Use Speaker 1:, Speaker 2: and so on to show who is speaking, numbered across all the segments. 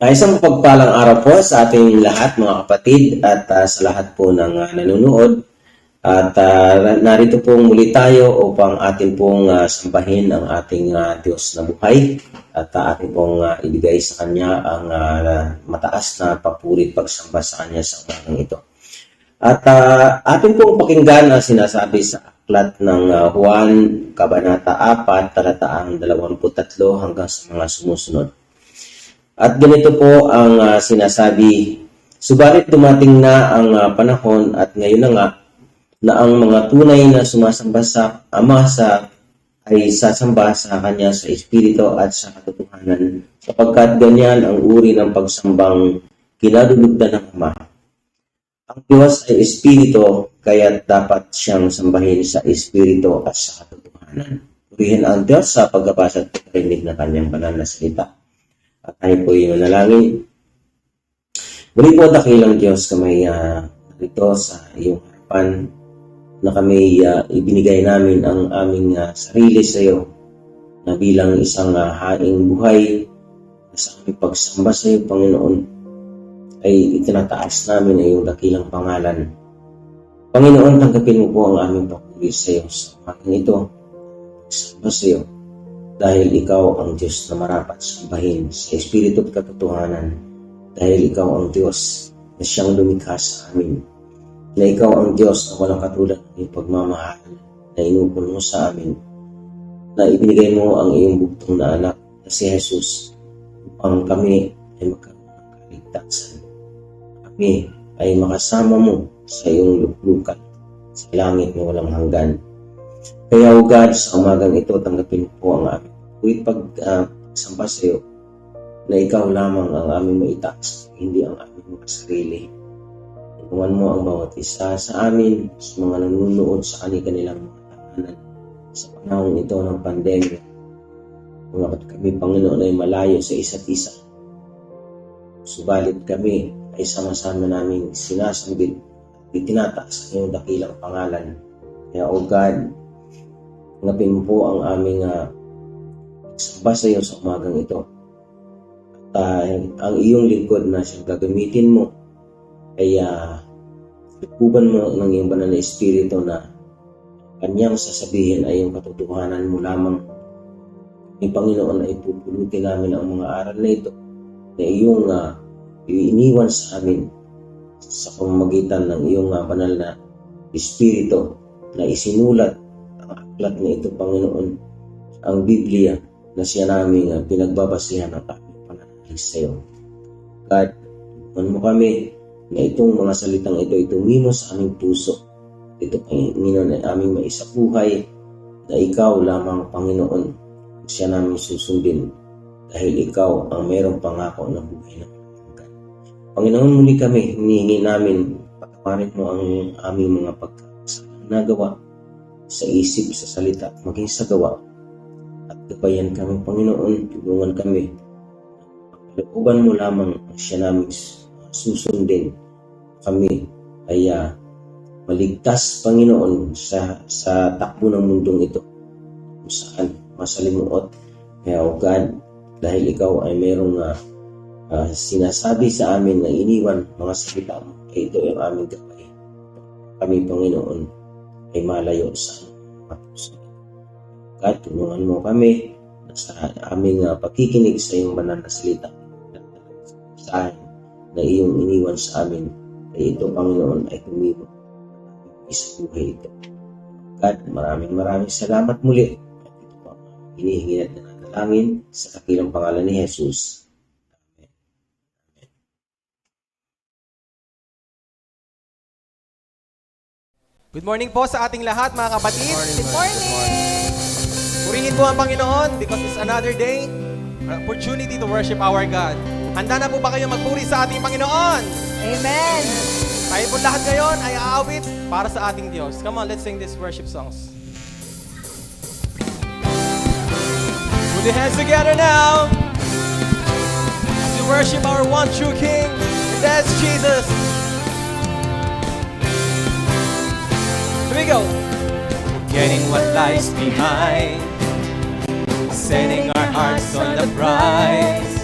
Speaker 1: Isang pagpalang araw po sa ating lahat mga kapatid at sa lahat po ng nanonood. At narito pong muli tayo upang atin pong sambahin ang ating Diyos na buhay at atin pong ibigay sa Kanya ang mataas na papuri pagsamba sa Kanya sa umagang ito. At atin pong pakinggan na sinasabi sa aklat ng Juan, Kabanata 4, talataang 23 hanggang sa mga sumusunod. At ganito po ang sinasabi, subalit dumating na ang panahon at ngayon na nga na ang mga tunay na sumasamba sa Ama ay sasamba sa Kanya sa Espiritu at sa katotohanan, sapagkat ganyan ang uri ng pagsambang kinalulugdan ng Ama. Ang Diyos ay Espiritu, kaya dapat siyang sambahin sa Espiritu at sa katotohanan. Purihin ang Diyos sa pagbabasa at pagkarinig ng Kanyang banal na salita. At tayo po yung manalangin. Muli po dakilang Diyos kami dito sa iyong harapan na kami ibinigay namin ang aming sarili sa iyo na bilang isang haing buhay na sa aming pagsamba sa iyo, Panginoon, ay itinataas namin ang iyong dakilang pangalan. Panginoon, tanggapin mo po ang aming papuri sa iyo sa umagang ito. Pagsamba sa iyo. Dahil ikaw ang Diyos na marapat sambahin sa Espiritu at katotohanan. Dahil ikaw ang Diyos na siyang lumikha sa amin. Na ikaw ang Diyos na walang katulad ng iyong pagmamahal na inukol mo sa amin. Na ibinigay mo ang iyong bugtong na anak na si Jesus upang kami ay magkaroon ng kaligtasan. Kami ay makasama mo sa iyong luklukan sa langit na walang hanggan. Kaya o God, sa umagang ito, tanggapin po ang aming pagsamba sa iyo na ikaw lamang ang aming maitaas, hindi ang aming mga sarili. Iwan mo ang bawat isa sa amin, sa mga nanonood sa kanilang mga tahanan sa panahon ito ng pandemya. Kung kami, Panginoon, ay malayo sa isa't isa, subalit kami ay sama-sama namin sinasambit at itinataas ang iyong dakilang pangalan. Kaya o God, tanggapin mo po ang aming samba sa iyo sa umagang ito. At ang iyong lingkod na siyang gagamitin mo ay lukuban mo ng iyong banal na Espiritu na Kanyang sasabihin ay yung katotohanan mo lamang. Ang Panginoon ay pupulutin namin ang mga aral na ito na iyong iniwan sa amin sa pamamagitan ng iyong banal na Espiritu na isinulat ang aklat na ito, Panginoon, ang Biblia na siya namin pinagbabasihan ng aming pananalig sa iyo. God, tugunan mo kami na itong mga salitang ito ay tumimo sa aming puso. Ito, Panginoon, ay aming maisabuhay na ikaw lamang, Panginoon, siya namin susundin dahil ikaw ang mayroong pangako na buhay ng hanggan. Panginoon, muli kami, hinihingi namin, patawarin mo ang aming mga pagkakasalang nagawa sa isip, sa salita, maging sa gawa. At gabayan kami, Panginoon, tulungan kami. Kalooban mo lamang ang siya namin susundin. Kami ay maligtas, Panginoon, sa takbo ng mundong ito kung saan masalimuot. Kaya o God, dahil ikaw ay mayroong sinasabi sa amin na iniwan mga salita mo, ay ito ang aming gabay. Kami, Panginoon, ay malayo sa mga puso. God, tulungan mo kami sa aming pakikinig sa iyong banal na salita. Sa na iyong iniwan sa amin, ay ito, Panginoon, ay tumimo sa buhay ito. God, maraming salamat muli. At ito po ang hinihingi at nananalangin sa dakilang pangalan ni Jesus. Amen.
Speaker 2: Good morning po sa ating lahat, mga kapatid.
Speaker 3: Good morning!
Speaker 2: Purihin po ang Panginoon because it's another day, an opportunity to worship our God. Handa na po ba kayo magpuri sa ating Panginoon?
Speaker 3: Amen!
Speaker 2: Tayo po lahat ngayon ay aawit para sa ating Diyos. Come on, let's sing these worship songs. Put your hands together now as we worship our one true King, and that's Jesus. Here we go. Forgetting what lies behind, setting our hearts on the prize.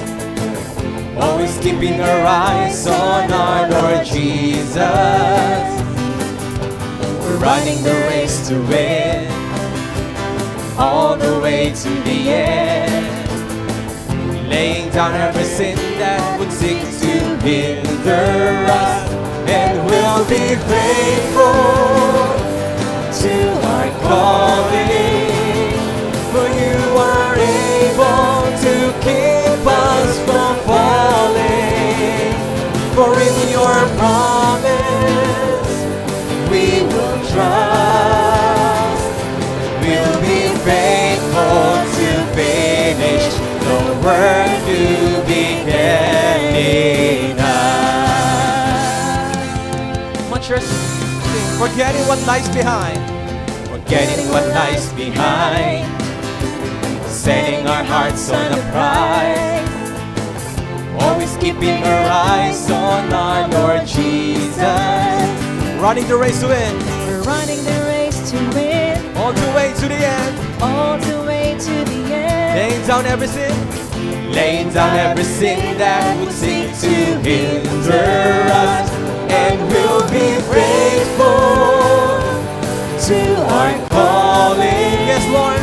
Speaker 2: always keeping our eyes on our Lord Jesus. We're running the race to win, all the way to the end, laying down every sin that would seek to hinder us, and we'll be faithful to our calling, for you are able to keep us from falling, for in your promise we will trust. We'll be faithful to finish the work you began in us. Come on, church, sing. Forgetting what lies behind. Forgetting what lies behind. Setting our hearts on the prize. Always keeping our eyes on our Lord Jesus. Running the race to win.
Speaker 3: We're running the race to win,
Speaker 2: All the way to the end.
Speaker 3: all the way to the end.
Speaker 2: Laying down every sin. Laying down every sin that would seek to hinder us. And we'll be faithful to our calling. Yes, Lord.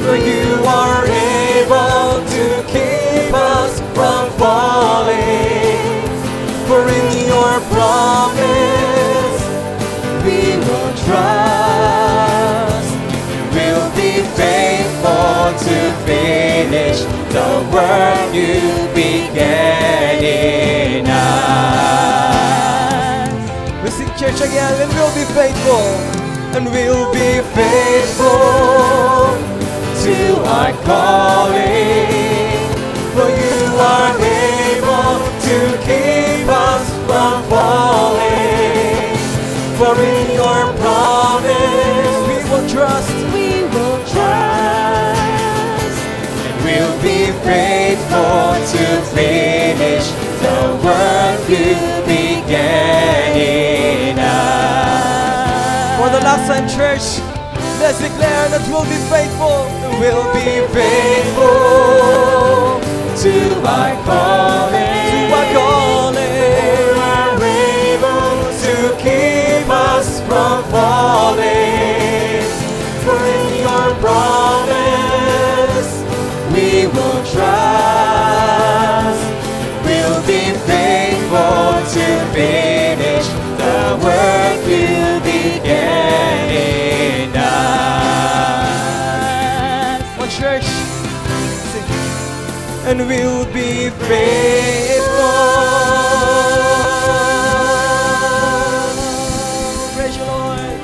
Speaker 2: For you are able to keep us from falling. For in your promise we will trust. We'll be faithful to finish the work you began in us. We sing church again, and we'll be faithful. And we'll be faithful to our calling. For you are able to keep us from falling. For in your promise we will trust.
Speaker 3: We will trust.
Speaker 2: And we'll be faithful to finish the work you began in us. For the last time, church, let's declare that we'll be faithful. We'll be faithful to our calling. To our calling. You are able to keep us from falling. For in your promise we will trust. We'll be faithful to finish the work you began in us. One church, sing. And we'll be faithful. Praise you, Lord.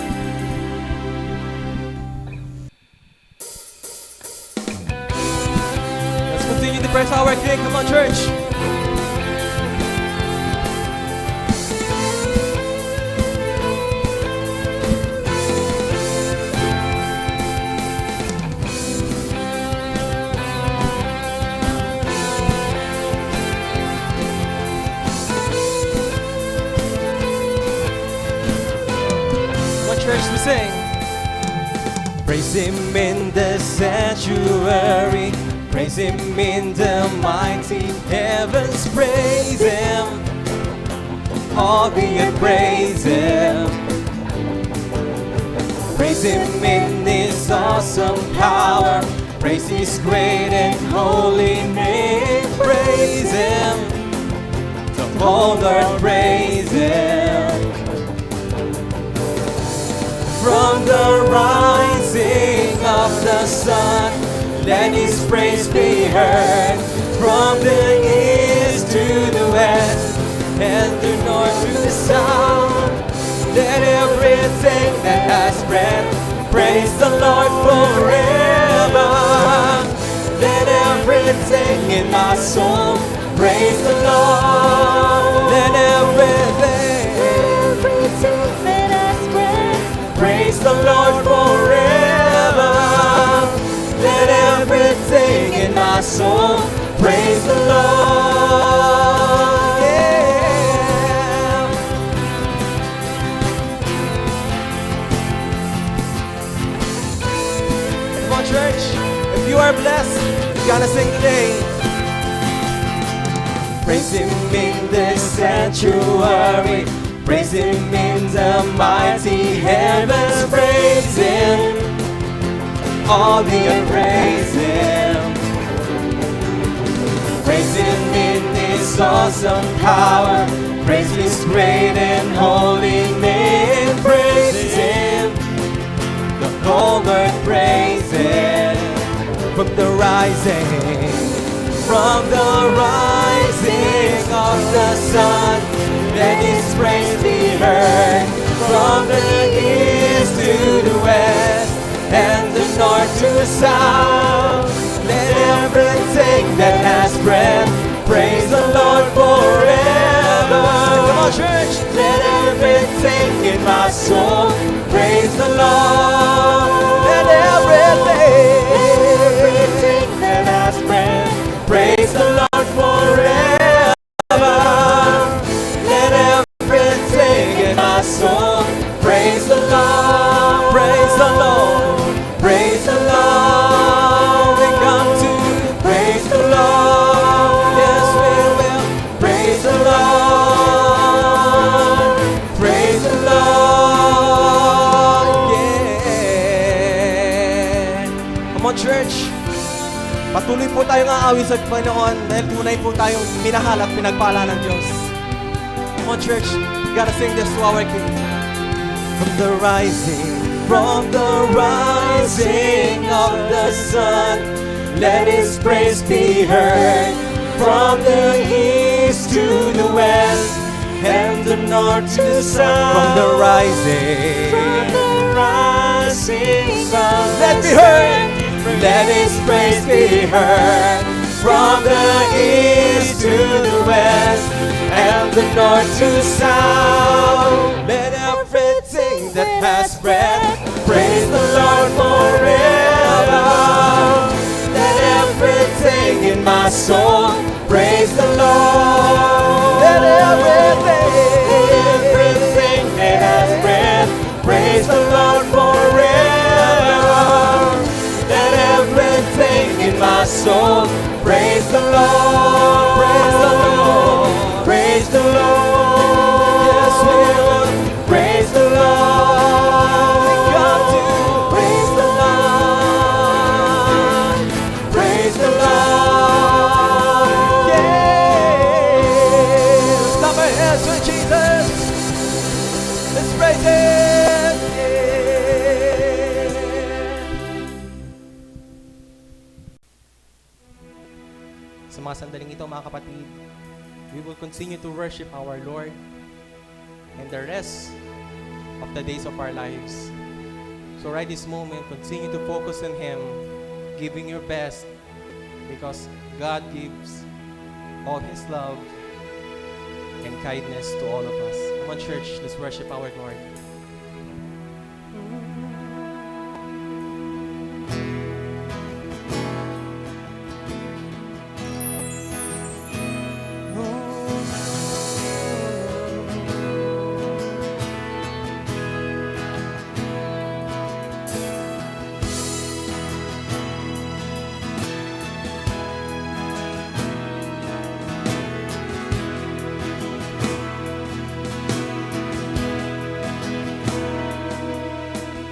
Speaker 2: Let's continue to praise our King. Come on, church. One church, we sing. Praise Him in the sanctuary. Praise Him in the mighty heavens. Praise Him. All the earth praise Him. Praise Him in His awesome power. Praise His great and holy name. Praise Him. The whole earth praise Him. From the rising of the sun, let His praise be heard. From the east to the west, and the north to the south, let everything that has breath praise the Lord forever. Let everything in my soul praise the Lord. Let everything
Speaker 3: that has breath
Speaker 2: praise the Lord forever. Let everything in my soul praise the Lord. Yeah. Come on, church. If you are blessed, you're gonna sing today. Praise Him in the sanctuary. Praise Him in the mighty heavens. Praise Him. All the earth praise Him. Praise Him in His awesome power. Praise His great and holy name. Praise Him. The whole earth praise Him. From the rising of the sun, let His praise be heard. From the east to the west, and the north to the south, let everything that has breath praise the Lord forever. Come on, church. Let everything in my soul praise the Lord. Let everything that has breath praise the Lord forever. Let everything in my soul praise the Lord. Praise the Lord. Praise the Lord. We come to praise the Lord. Yes, we will praise the Lord. Praise the Lord. Yeah. Come on, church. Patuloy po tayong aawit sa Panginoon dahil tunay po tayong minahal at pinagpala ng Diyos. Come on, church. We gotta sing this to our King. From the rising of the sun, let His praise be heard. From the east to the west, and the north to the south. From the rising sun, let me heard. Let His praise be heard. From the east to the west, and the north to the south. Let everything that has breath praise the Lord forever. Let everything in my soul praise the Lord. Let everything that has breath praise the Lord forever. Let everything in my soul praise the Lord. Praise the Lord. Praise the Lord. Yes, we will praise the Lord. We come to praise the Lord. Praise the Lord. Yeah. Clap our hands for Jesus. Let's praise Him. Yeah. Sa mga sandaling ito, mga kapatid, we will continue to worship our Lord and the rest of the days of our lives. So right this moment, continue to focus on Him, giving your best, because God gives all His love and kindness to all of us. Come on, church, let's worship our Lord.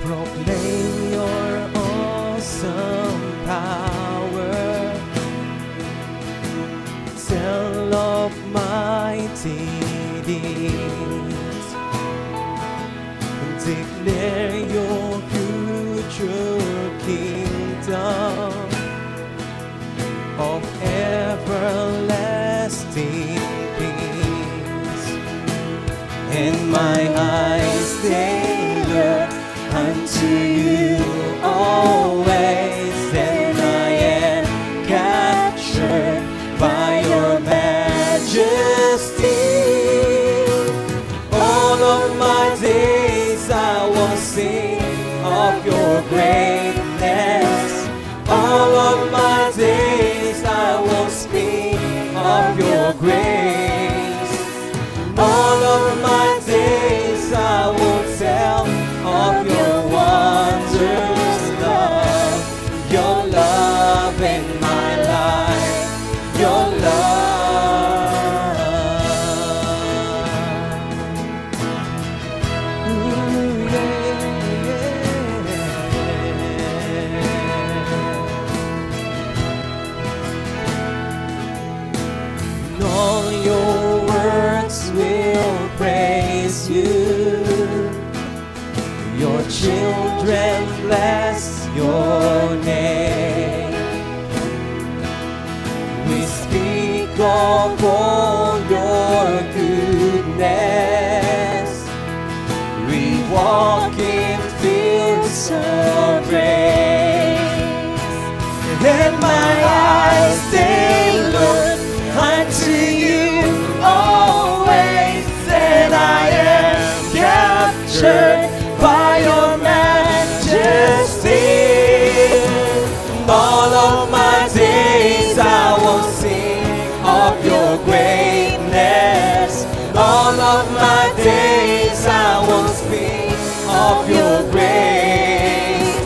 Speaker 2: Proclaim your awesome power. Tell of mighty deeds. Declare your future kingdom of everlasting peace. And my eyes they look unto you always, and I am captured by your majesty. All of my days I will sing of your greatness. All of my days I will speak of your grace. All of my days I will tell of your wondrous love, your love in my life, your love. praise you. Your children bless your name. We speak of all your goodness. We walk in fields of grace. And my eyes they look unto you always, and I am captured by your majesty. All of my days I will sing of your greatness. All of my days I will speak of your grace.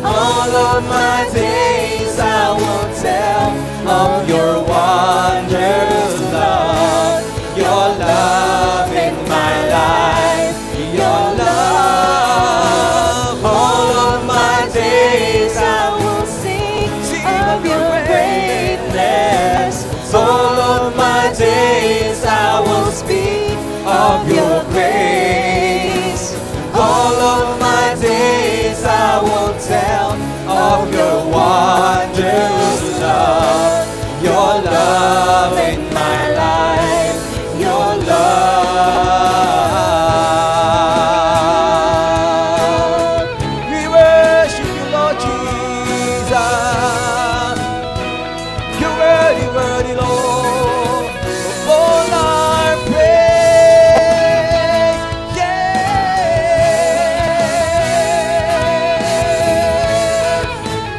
Speaker 2: All of my days I will tell of your wondrous love. Your love in my life. Your love. All of my days I will
Speaker 3: sing
Speaker 2: of your greatness. All of my days I will speak of your grace. All of my days I will tell of your wondrous love. Your love in my life. Your love. We worship you, Lord Jesus. You're worthy, worthy, Lord, of all our praise. Yeah.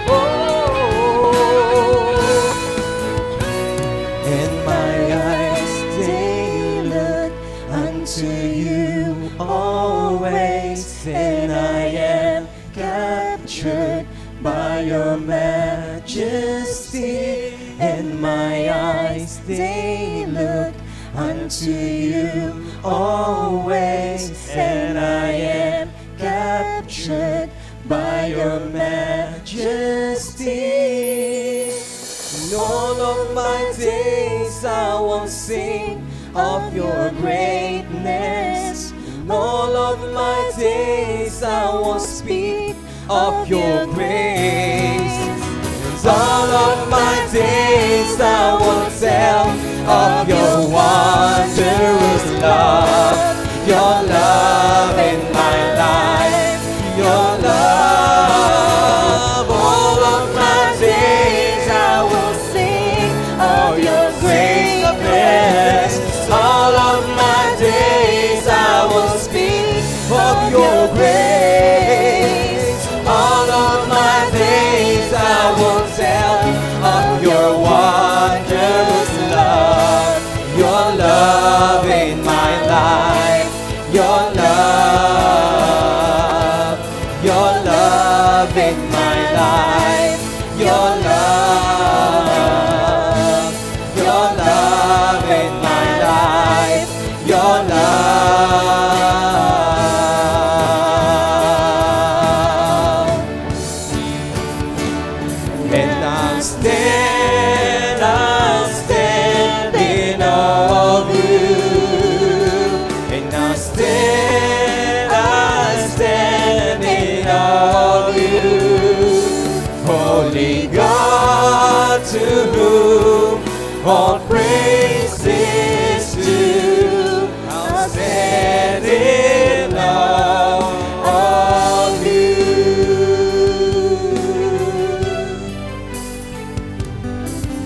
Speaker 2: Oh. And my eyes they look unto you always, and I am captured by your majesty. And my eyes they look unto you always, and I am captured by your majesty. In all of my days I will sing of your greatness. In all of my days I will speak of your grace. All of my days I will tell of your wondrous love. Your love in my life. Your love. All of my days I will sing of your greatness. All of my days I will speak of your grace. All of my days I will tell of your wondrous love. Your love in my life. Your love. Your love in my life. Your love. Your love in my life. Your love. And I'll stand in awe of you. And I'll stand in awe of you. Holy God, to whom all praise is due, I'll stand in awe of you.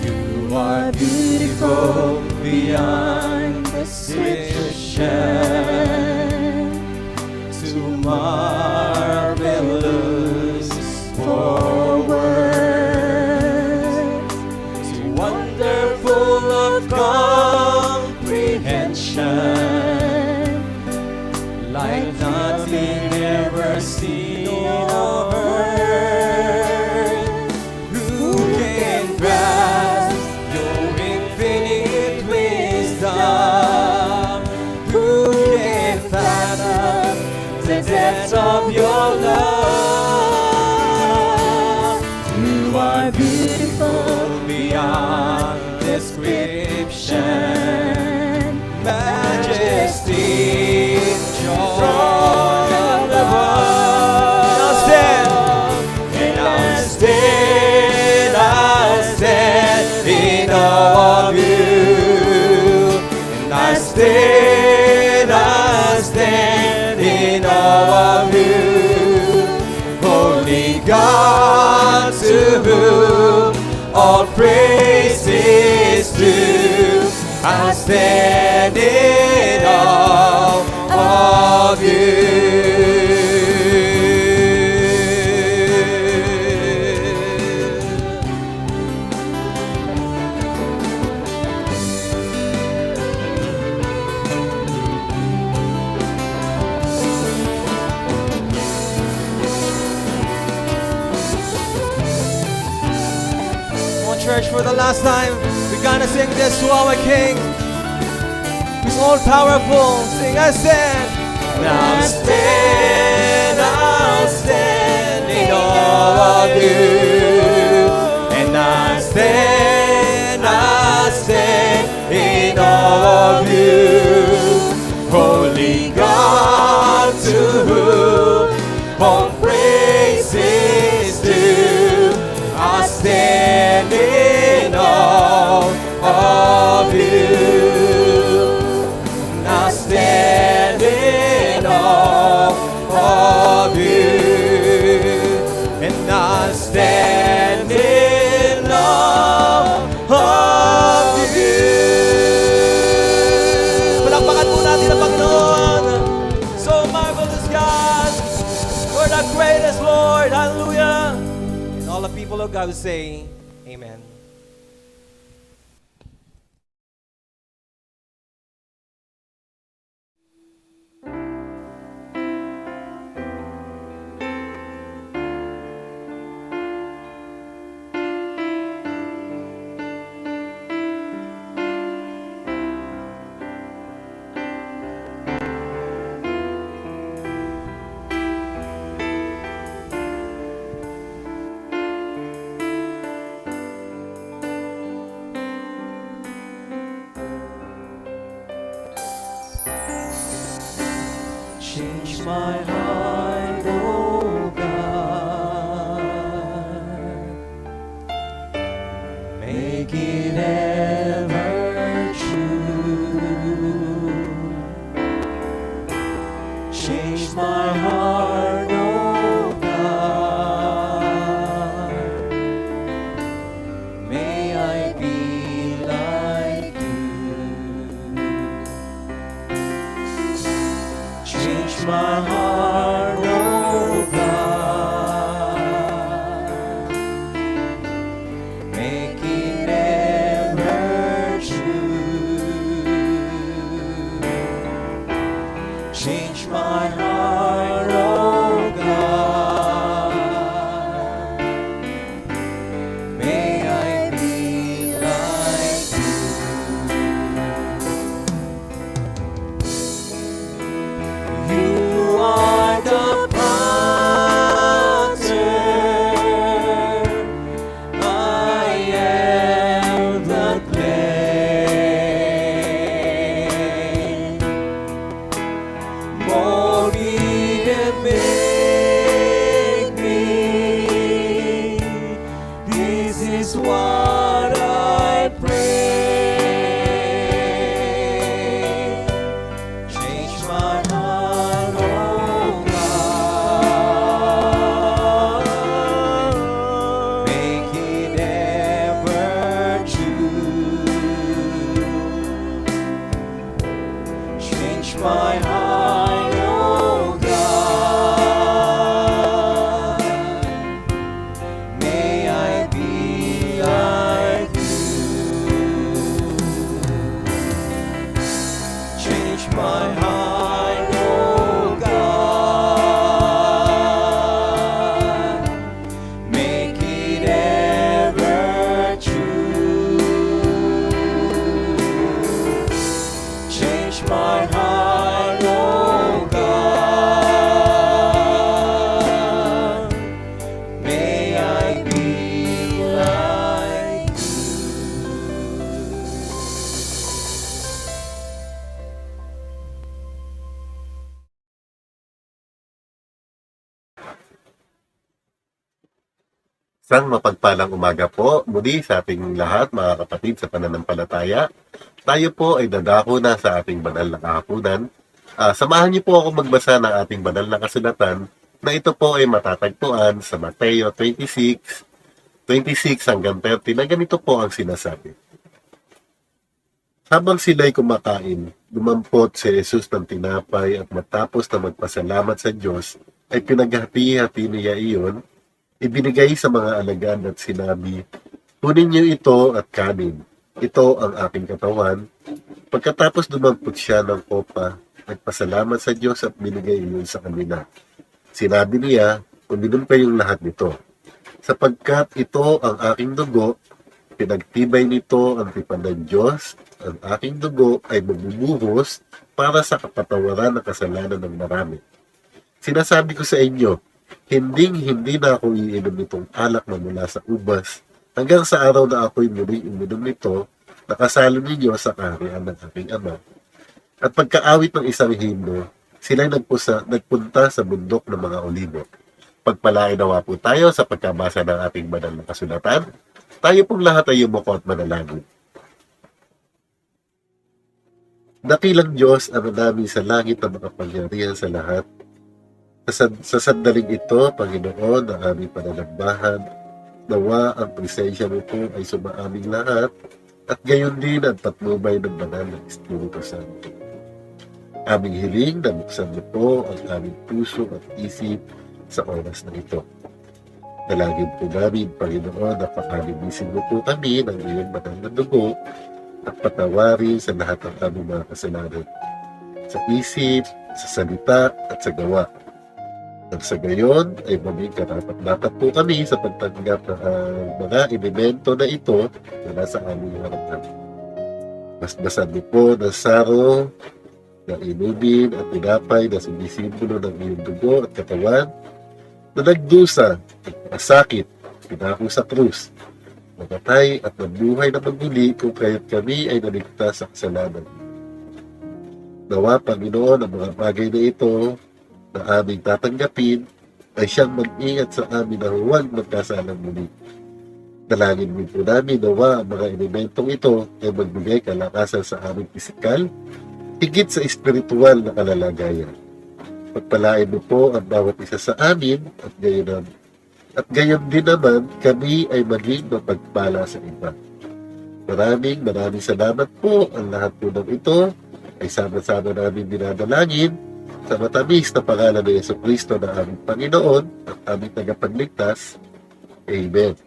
Speaker 2: You are beautiful beyond description, too marvelous for words, too wonderful of comprehension, like nothing ever seen or heard. Who can grasp your infinite wisdom? Who can fathom the depths of your love? You are beautiful beyond description, majesty, Strong above. Now stand. And I'll stand in awe of you. And I stand in awe of you. Holy God, to whom all praise is due. I stand in awe of you. Come on, church, for the last time, we're gonna sing this to our King. He's all powerful. Sing, I stand. Now I'll stand in awe of you. And I stand in awe of you. Holy God, to whom all praise is due. I stand in awe of you. I stand in awe of you. And I stand in awe of you. Palakpakan po natin ang Panginoon. So marvelous God. You're the greatest Lord. Hallelujah. And all the people of God will say, Amen. Change my heart, oh God. Make it ever true. Change my heart, oh God. May I be like you. Change my heart, oh God. Make it ever true. Change my heart, oh God. May I be like you. You are the potter, I am the clay. Mold me and make me. This is what I pray. Change my heart, oh God. Make it ever true. Change my heart, oh God. May I be like
Speaker 4: Isang mapagpalang umaga po muli sa ating lahat, mga kapatid sa pananampalataya. Tayo po ay dadako na sa ating banal na kahapunan. Samahan niyo po ako magbasa ng ating banal na kasulatan na ito po ay matatagpuan sa Mateo 26 hanggang 30 na ganito po ang sinasabi. Habang sila'y kumakain, lumampot si Jesus ng tinapay at matapos na magpasalamat sa Diyos, ay pinaghati-hati niya iyon, ibinigay sa mga alagad at sinabi, "Kunin niyo ito at kanin. Ito ang aking katawan." Pagkatapos dumampot siya ng kopa, nagpasalamat sa Diyos at binigay iyon sa kanila. Sinabi niya, "Uminom kayong lahat nito. Sapagkat ito ang aking dugo, pinagtibay nito ang tipan ng Diyos. Ang aking dugo ay magbubuhos para sa kapatawaran ng kasalanan ng marami. Sinasabi ko sa inyo, hindi na ako iinom nitong alak na mula sa ubas hanggang sa araw na ako'y muling uminom nito, nakasalo ninyo sa kaharian ng aking Ama." At pagkaawit ng isang himno, sila'y nagpunta sa bundok ng mga olibo. Pagpalain nawa po tayo sa pagkabasa ng ating banal na kasulatan. Tayo pong lahat ay yumuko at manalangin. Dakilang Diyos, ang namin sa langit na makapangyarihan sa lahat. Sa sandaling ito, Panginoon, ang aming pananambahan, nawa ang presensya mo po ay sumaaming lahat, at gayon din ang patnubay ng banal ng Espiritu Santo. Aming hiling na buksan mo po ang aming puso at isip sa oras na ito. Dalangin po namin, Panginoon, na pakalinisin mo po kami ng iyong banal na dugo at patawarin sa lahat ng aming mga kasalanan, sa isip, sa salita at sa gawa. At sa gayon ay maging karapat-dapat po kami sa pagtanggap ng mga elemento na ito na nasa aming harapan. Basbasan mo po ng saro, ng inumin at tinapay na sumisimbolo ng iyong dugo at katawan na nagdusa, nagpasakit, pinako sa krus, namatay at nabuhay na magmuli kung kaya't kami ay naligtas sa kasalanan. Nawa, Panginoon, ang mga bagay na ito na aming tatanggapin ay siyang mag-ingat sa amin na huwag magkasalang muli. Dalangin mo po namin nawa ang mga elementong ito ay magbigay kalakasan sa aming pisikal, higit sa espiritual na kalalagayan. Pagpalain mo po ang bawat isa sa amin at gayon din naman kami ay maging mapagpala sa iba. Maraming salamat po. Ang lahat po ng ito ay sama-sama namin dinadalangin sa matamis na pangalan ng Jesucristo na aming Panginoon at aming tagapagligtas. Amen.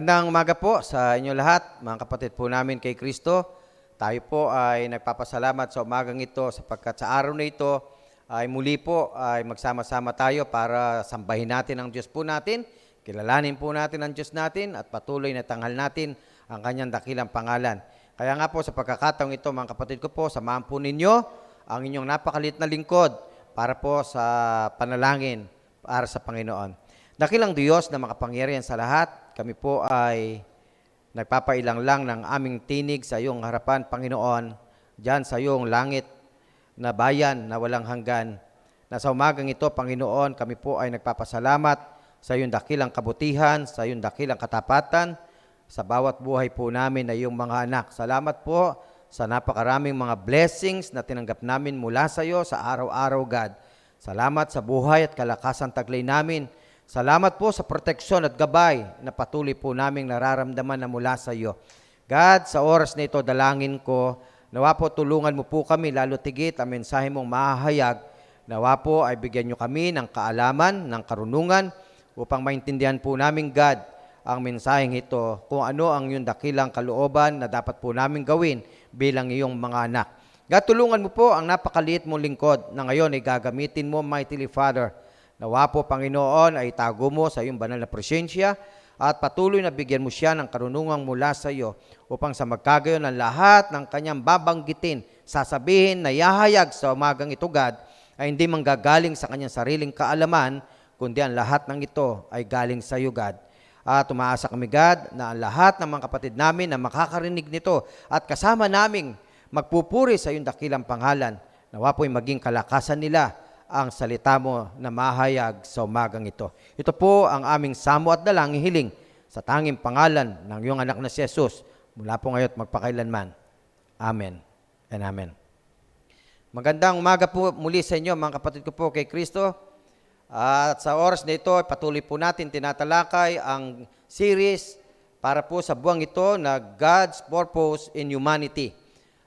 Speaker 5: Magandang umaga po sa inyo lahat, mga kapatid po namin kay Kristo. Tayo po ay nagpapasalamat sa umagang ito sapagkat sa araw na ito ay muli po ay magsama-sama tayo para sambahin natin ang Diyos po natin, kilalanin po natin ang Diyos natin at patuloy na tanghal natin ang kanyang dakilang pangalan. Kaya nga po sa pagkakataong ito mga kapatid ko po, samahan po ninyo ang inyong napakalit na lingkod para po sa panalangin para sa Panginoon. Dakilang Diyos na makapangyarihan sa lahat, kami po ay nagpapailang lang ng aming tinig sa iyong harapan, Panginoon, diyan sa iyong langit na bayan na walang hanggan. Na sa umagang ito, Panginoon, kami po ay nagpapasalamat sa iyong dakilang kabutihan, sa iyong dakilang katapatan, sa bawat buhay po namin na iyong mga anak. Salamat po sa napakaraming mga blessings na tinanggap namin mula sa iyo sa araw-araw, God. Salamat sa buhay at kalakasan taglay namin. Salamat po sa proteksyon at gabay na patuloy po naming nararamdaman na mula sa iyo. God, sa oras na ito, dalangin ko, nawa po tulungan mo po kami, lalo tigit ang mensahe mong mahahayag. Nawa po ay bigyan nyo kami ng kaalaman, ng karunungan, upang maintindihan po namin, God, ang mensaheng ito, kung ano ang iyong dakilang kalooban na dapat po namin gawin bilang iyong mga anak. God, tulungan mo po ang napakaliit mong lingkod na ngayon ay gagamitin mo, Mightily Father. Nawa po, Panginoon, ay itago mo sa iyong banal na presensya at patuloy na bigyan mo siya ng karunungang mula sa iyo upang sa magkagayon ng lahat ng kanyang babanggitin, sasabihin na yahayag sa umagang ito, God, ay hindi manggagaling sa kanyang sariling kaalaman, kundi ang lahat ng ito ay galing sa iyo, God. At umaasa kami, God, na ang lahat ng mga kapatid namin na makakarinig nito at kasama naming magpupuri sa iyong dakilang pangalan, nawa po'y maging kalakasan nila ang salita mo na mahayag sa umagang ito. Ito po ang aming samo at dalangin hiling sa tanging pangalan ng iyong anak na si Jesus mula po ngayon at magpakailanman. Amen and amen. Magandang umaga po muli sa inyo mga kapatid ko po kay Kristo. At sa oras na ito, patuloy po natin tinatalakay ang series para po sa buwang ito na God's Purpose in Humanity.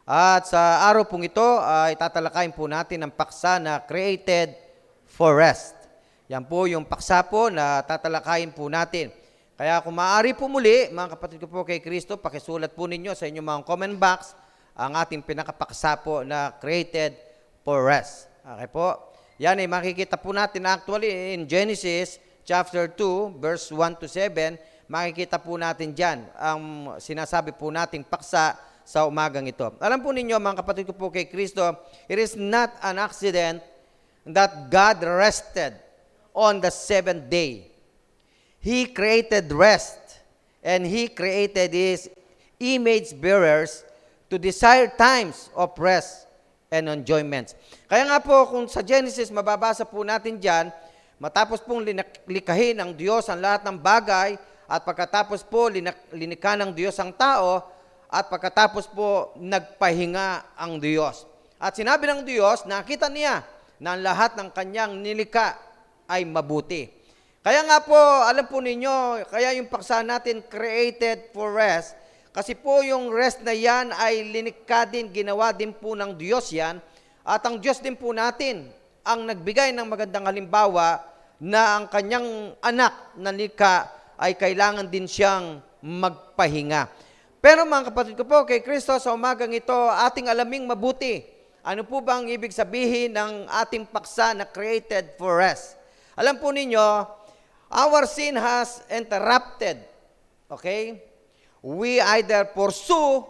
Speaker 5: At sa araw pong ito ay tatalakayin po natin ang paksa na Created for Rest. Yan po yung paksa po na tatalakayin po natin. Kaya kung maaari po muli, mga kapatid ko po kay Kristo, pakisulat po ninyo sa inyong mga comment box ang ating pinakapaksa po na Created for Rest. Okay po? Yan ay makikita po natin actually in Genesis chapter 2, verse 1 to 7, makikita po natin dyan ang sinasabi po nating paksa sa umagang ito. Alam po ninyo, mga kapatid ko po kay Kristo, it is not an accident that God rested on the seventh day. He created rest, and He created His image bearers to desire times of rest and enjoyment. Kaya nga po, kung sa Genesis, mababasa po natin dyan, matapos pong likahin ng Diyos ang lahat ng bagay, at pagkatapos po linikha ng Diyos ang tao, at pagkatapos po, nagpahinga ang Diyos. At sinabi ng Diyos, nakita niya na ang lahat ng kanyang nilikha ay mabuti. Kaya nga po, alam po ninyo, kaya yung paksa natin, created for rest, kasi po yung rest na yan ay linikha din, ginawa din po ng Diyos yan, at ang Diyos din po natin ang nagbigay ng magandang halimbawa na ang kanyang anak na nilikha ay kailangan din siyang magpahinga. Pero mga kapatid ko po, kay Kristo sa umagang ito, ating alaming mabuti. Ano po ba ang ibig sabihin ng ating paksa na created for rest? Alam po ninyo, our sin has interrupted. Okay? We either pursue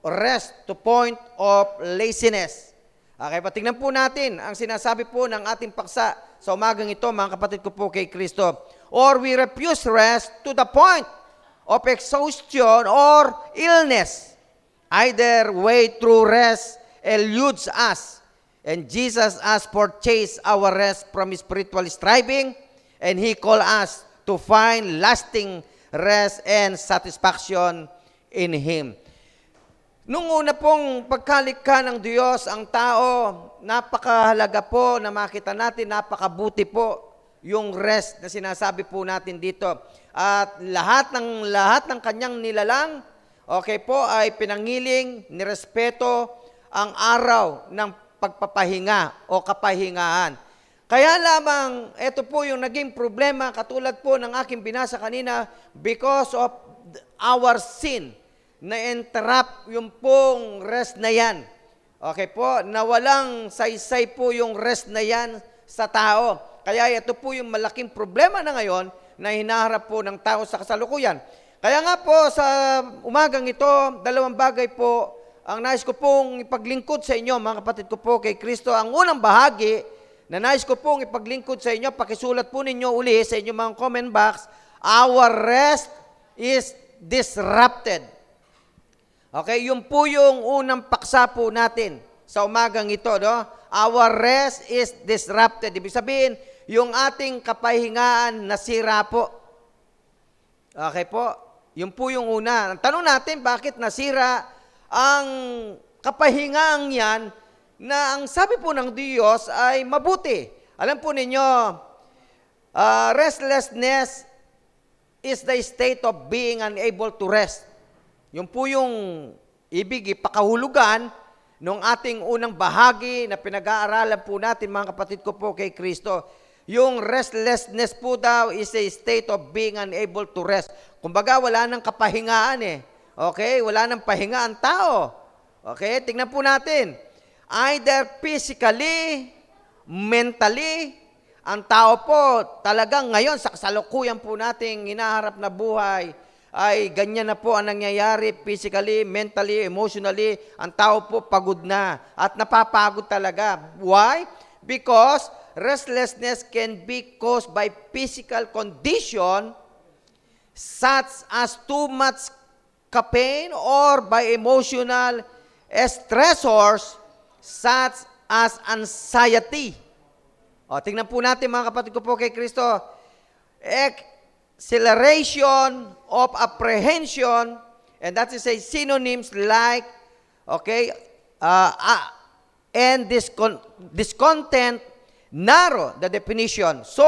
Speaker 5: or rest to point of laziness. Okay, patingnan po natin ang sinasabi po ng ating paksa sa umagang ito, mga kapatid ko po kay Kristo. Or we refuse rest to the point of exhaustion or illness. Either way, true rest eludes us. And Jesus has purchased our rest from spiritual striving, and He called us to find lasting rest and satisfaction in Him. Nung una pong pagkalikha ng Diyos ang tao, napakahalaga po na makita natin, napakabuti po yung rest na sinasabi po natin dito. At lahat ng kanyang nilalang, okay po, ay pinangiling, nirespeto ang araw ng pagpapahinga o kapahingaan. Kaya lamang, ito po yung naging problema, katulad po ng aking binasa kanina, because of our sin, na-interrupt yung pong rest na yan. Okay po, na walang saysay po yung rest na yan sa tao. Kaya ito po yung malaking problema na ngayon na hinaharap po ng tao sa kasalukuyan. Kaya nga po sa umagang ito, dalawang bagay po ang nais ko pong ipaglingkod sa inyo, mga kapatid ko po kay Kristo. Ang unang bahagi na nais ko pong ipaglingkod sa inyo, pakisulat po ninyo uli sa inyong mga comment box, our rest is disrupted. Okay, yun po yung unang paksa po natin sa umagang ito, no? Our rest is disrupted. Ibig sabihin, yung ating kapahingaan nasira po. Okay po? Yun po yung una. Ang tanong natin, bakit nasira ang kapahingaan yan na ang sabi po ng Diyos ay mabuti. Alam po ninyo, restlessness is the state of being unable to rest. Yun po yung ibig ipakahulugan nung ating unang bahagi na pinag-aaralan po natin, mga kapatid ko po kay Kristo. Yung restlessness po daw is a state of being unable to rest. Kumbaga, wala nang kapahingaan eh. Okay? Wala nang pahinga ang tao. Okay? Tingnan po natin. Either physically, mentally, ang tao po talagang ngayon sa kasalukuyan po nating hinaharap na buhay ay ganyan na po ang nangyayari physically, mentally, emotionally. Ang tao po pagod na at napapagod talaga. Why? Because restlessness can be caused by physical condition such as too much caffeine or by emotional stressors such as anxiety. O, tingnan po natin mga kapatid ko po kay Kristo. Acceleration of apprehension, and that is a synonyms like, okay, and discontent, narrow the definition. So,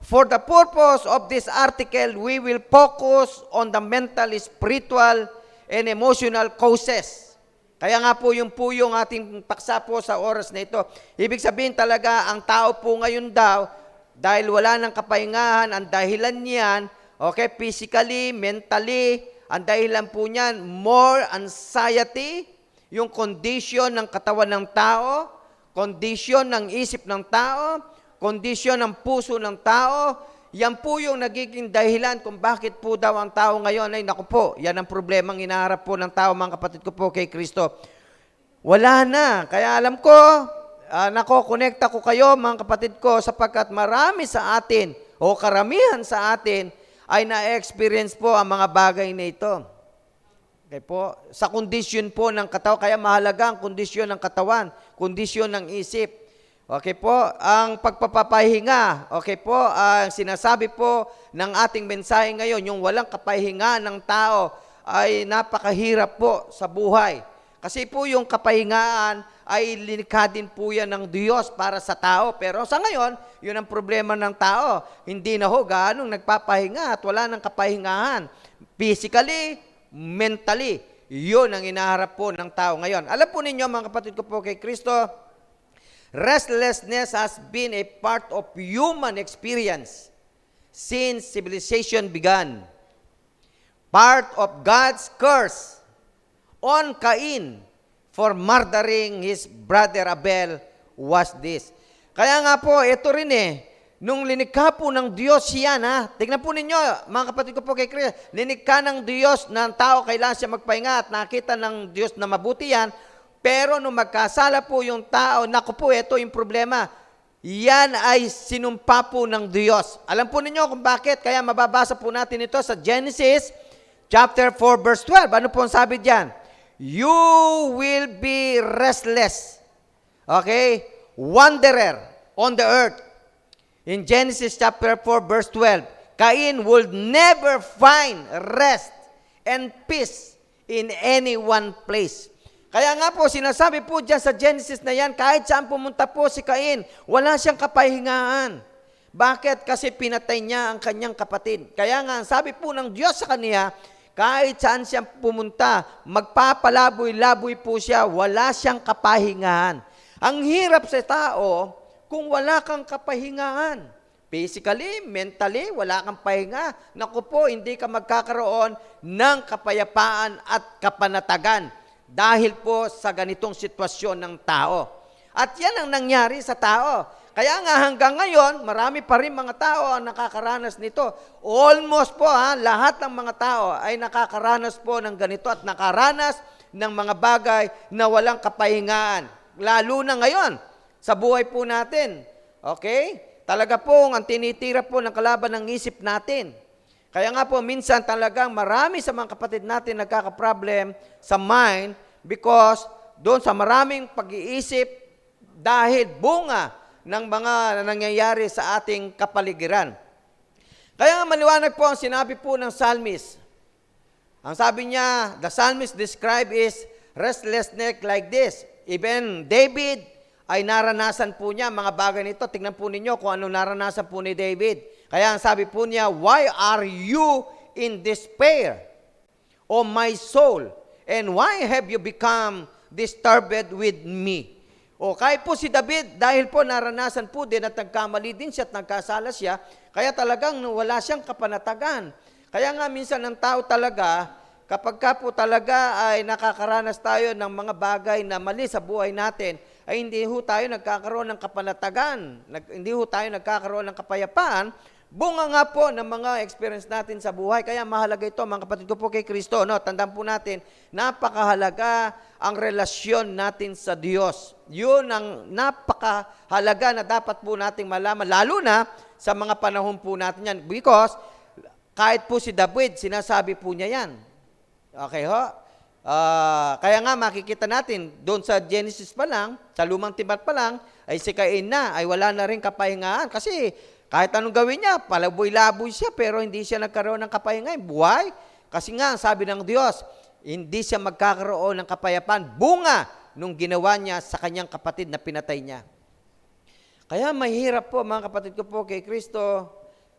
Speaker 5: for the purpose of this article, we will focus on the mental, spiritual, and emotional causes. Kaya nga po yung ating paksa po sa oras na ito. Ibig sabihin talaga, ang tao po ngayon daw, dahil wala ng kapahingahan, ang dahilan niyan, okay, physically, mentally, ang dahilan po niyan, more anxiety, yung condition ng katawan ng tao, condition ng isip ng tao, condition ng puso ng tao, yan po yung nagiging dahilan kung bakit po daw ang tao ngayon ay, naku po, yan ang problemang inaharap po ng tao, mga kapatid ko po kay Kristo. Wala na. Kaya alam ko, nakokonekta ko kayo, mga kapatid ko, sapagkat marami sa atin, o karamihan sa atin, ay na-experience po ang mga bagay na ito. Okay po? Sa kondisyon po ng katawan, kaya mahalaga ang kondisyon ng katawan, kondisyon ng isip. Okay po, ang pagpapapahinga, okay po, ang sinasabi po ng ating mensahe ngayon, yung walang kapahinga ng tao ay napakahirap po sa buhay. Kasi po yung kapahingaan ay linikha din po yan ng Diyos para sa tao. Pero sa ngayon, yun ang problema ng tao. Hindi na ho gaanong nagpapahinga at wala ng kapahingahan. Physically, mentally, yun ang inaharap po ng tao ngayon. Alam po ninyo, mga kapatid ko po kay Kristo, restlessness has been a part of human experience since civilization began. Part of God's curse on Cain for murdering his brother Abel was this. Kaya nga po, ito rin nung linikha po ng Diyos yan, tignan po ninyo, mga kapatid ko po kay Kristo, linikha ng Diyos na ang tao kailangan siya magpahinga at nakita ng Diyos na mabuti yan. Pero nung magkasala po yung tao, naku po, ito yung problema. Yan ay sinumpa po ng Diyos. Alam po ninyo kung bakit? Kaya mababasa po natin ito sa Genesis chapter 4 verse 12. Ano po ang sabi diyan? You will be restless. Okay? Wanderer on the earth. In Genesis chapter 4 verse 12, Cain would never find rest and peace in any one place. Kaya nga po, sinasabi po dyan sa Genesis na yan, kahit saan pumunta po si Cain, wala siyang kapahingaan. Bakit? Kasi pinatay niya ang kanyang kapatid. Kaya nga, sabi po ng Diyos sa kaniya, kahit saan siya pumunta, magpapalaboy-laboy po siya, wala siyang kapahingaan. Ang hirap sa tao, kung wala kang kapahingaan. Physically, mentally, wala kang pahinga. Naku po, hindi ka magkakaroon ng kapayapaan at kapanatagan dahil po sa ganitong sitwasyon ng tao. At yan ang nangyari sa tao. Kaya nga hanggang ngayon, marami pa rin mga tao ang nakakaranas nito. Almost po lahat ng mga tao ay nakakaranas po ng ganito at nakaranas ng mga bagay na walang kapahingaan. Lalo na ngayon, sa buhay po natin. Okay? Talaga pong ang tinitira po ng kalaban ng isip natin. Kaya nga po, minsan talagang marami sa mga kapatid natin nagkaka-problem sa mind because doon sa maraming pag-iisip dahil bunga ng mga nangyayari sa ating kapaligiran. Kaya nga maliwanag po ang sinabi po ng psalmist. Ang sabi niya, the psalmist described is restlessness like this. Even David ay naranasan po niya mga bagay nito. Tingnan po ninyo kung ano naranasan po ni David. Kaya ang sabi po niya, why are you in despair, O my soul? And why have you become disturbed with me? O kahit po si David, dahil po naranasan po din at nagkamali din siya at nagkasala siya, kaya talagang wala siyang kapanatagan. Kaya nga minsan ng tao talaga, kapag ka po talaga ay nakakaranas tayo ng mga bagay na mali sa buhay natin, ay hindi ho tayo nagkakaroon ng kapanatagan, hindi ho tayo nagkakaroon ng kapayapaan, bunga nga po ng mga experience natin sa buhay. Kaya mahalaga ito, mga kapatid ko po kay Kristo. No? Tandaan po natin, napakahalaga ang relasyon natin sa Diyos. Yun ang napakahalaga na dapat po nating malaman, lalo na sa mga panahon po natin yan. Because kahit po si David, sinasabi po niya yan. Okay ho? Kaya nga makikita natin, doon sa Genesis pa lang, sa lumang tibat pa lang, ay si Cain na, ay wala na rin kapahingaan. Kasi kahit anong gawin niya, palaboy-laboy siya, pero hindi siya nagkaroon ng kapahingaan. Buhay. Kasi nga, sabi ng Diyos, hindi siya magkakaroon ng kapayapaan. Bunga nung ginawa niya sa kanyang kapatid na pinatay niya. Kaya mahirap po, mga kapatid ko po kay Kristo.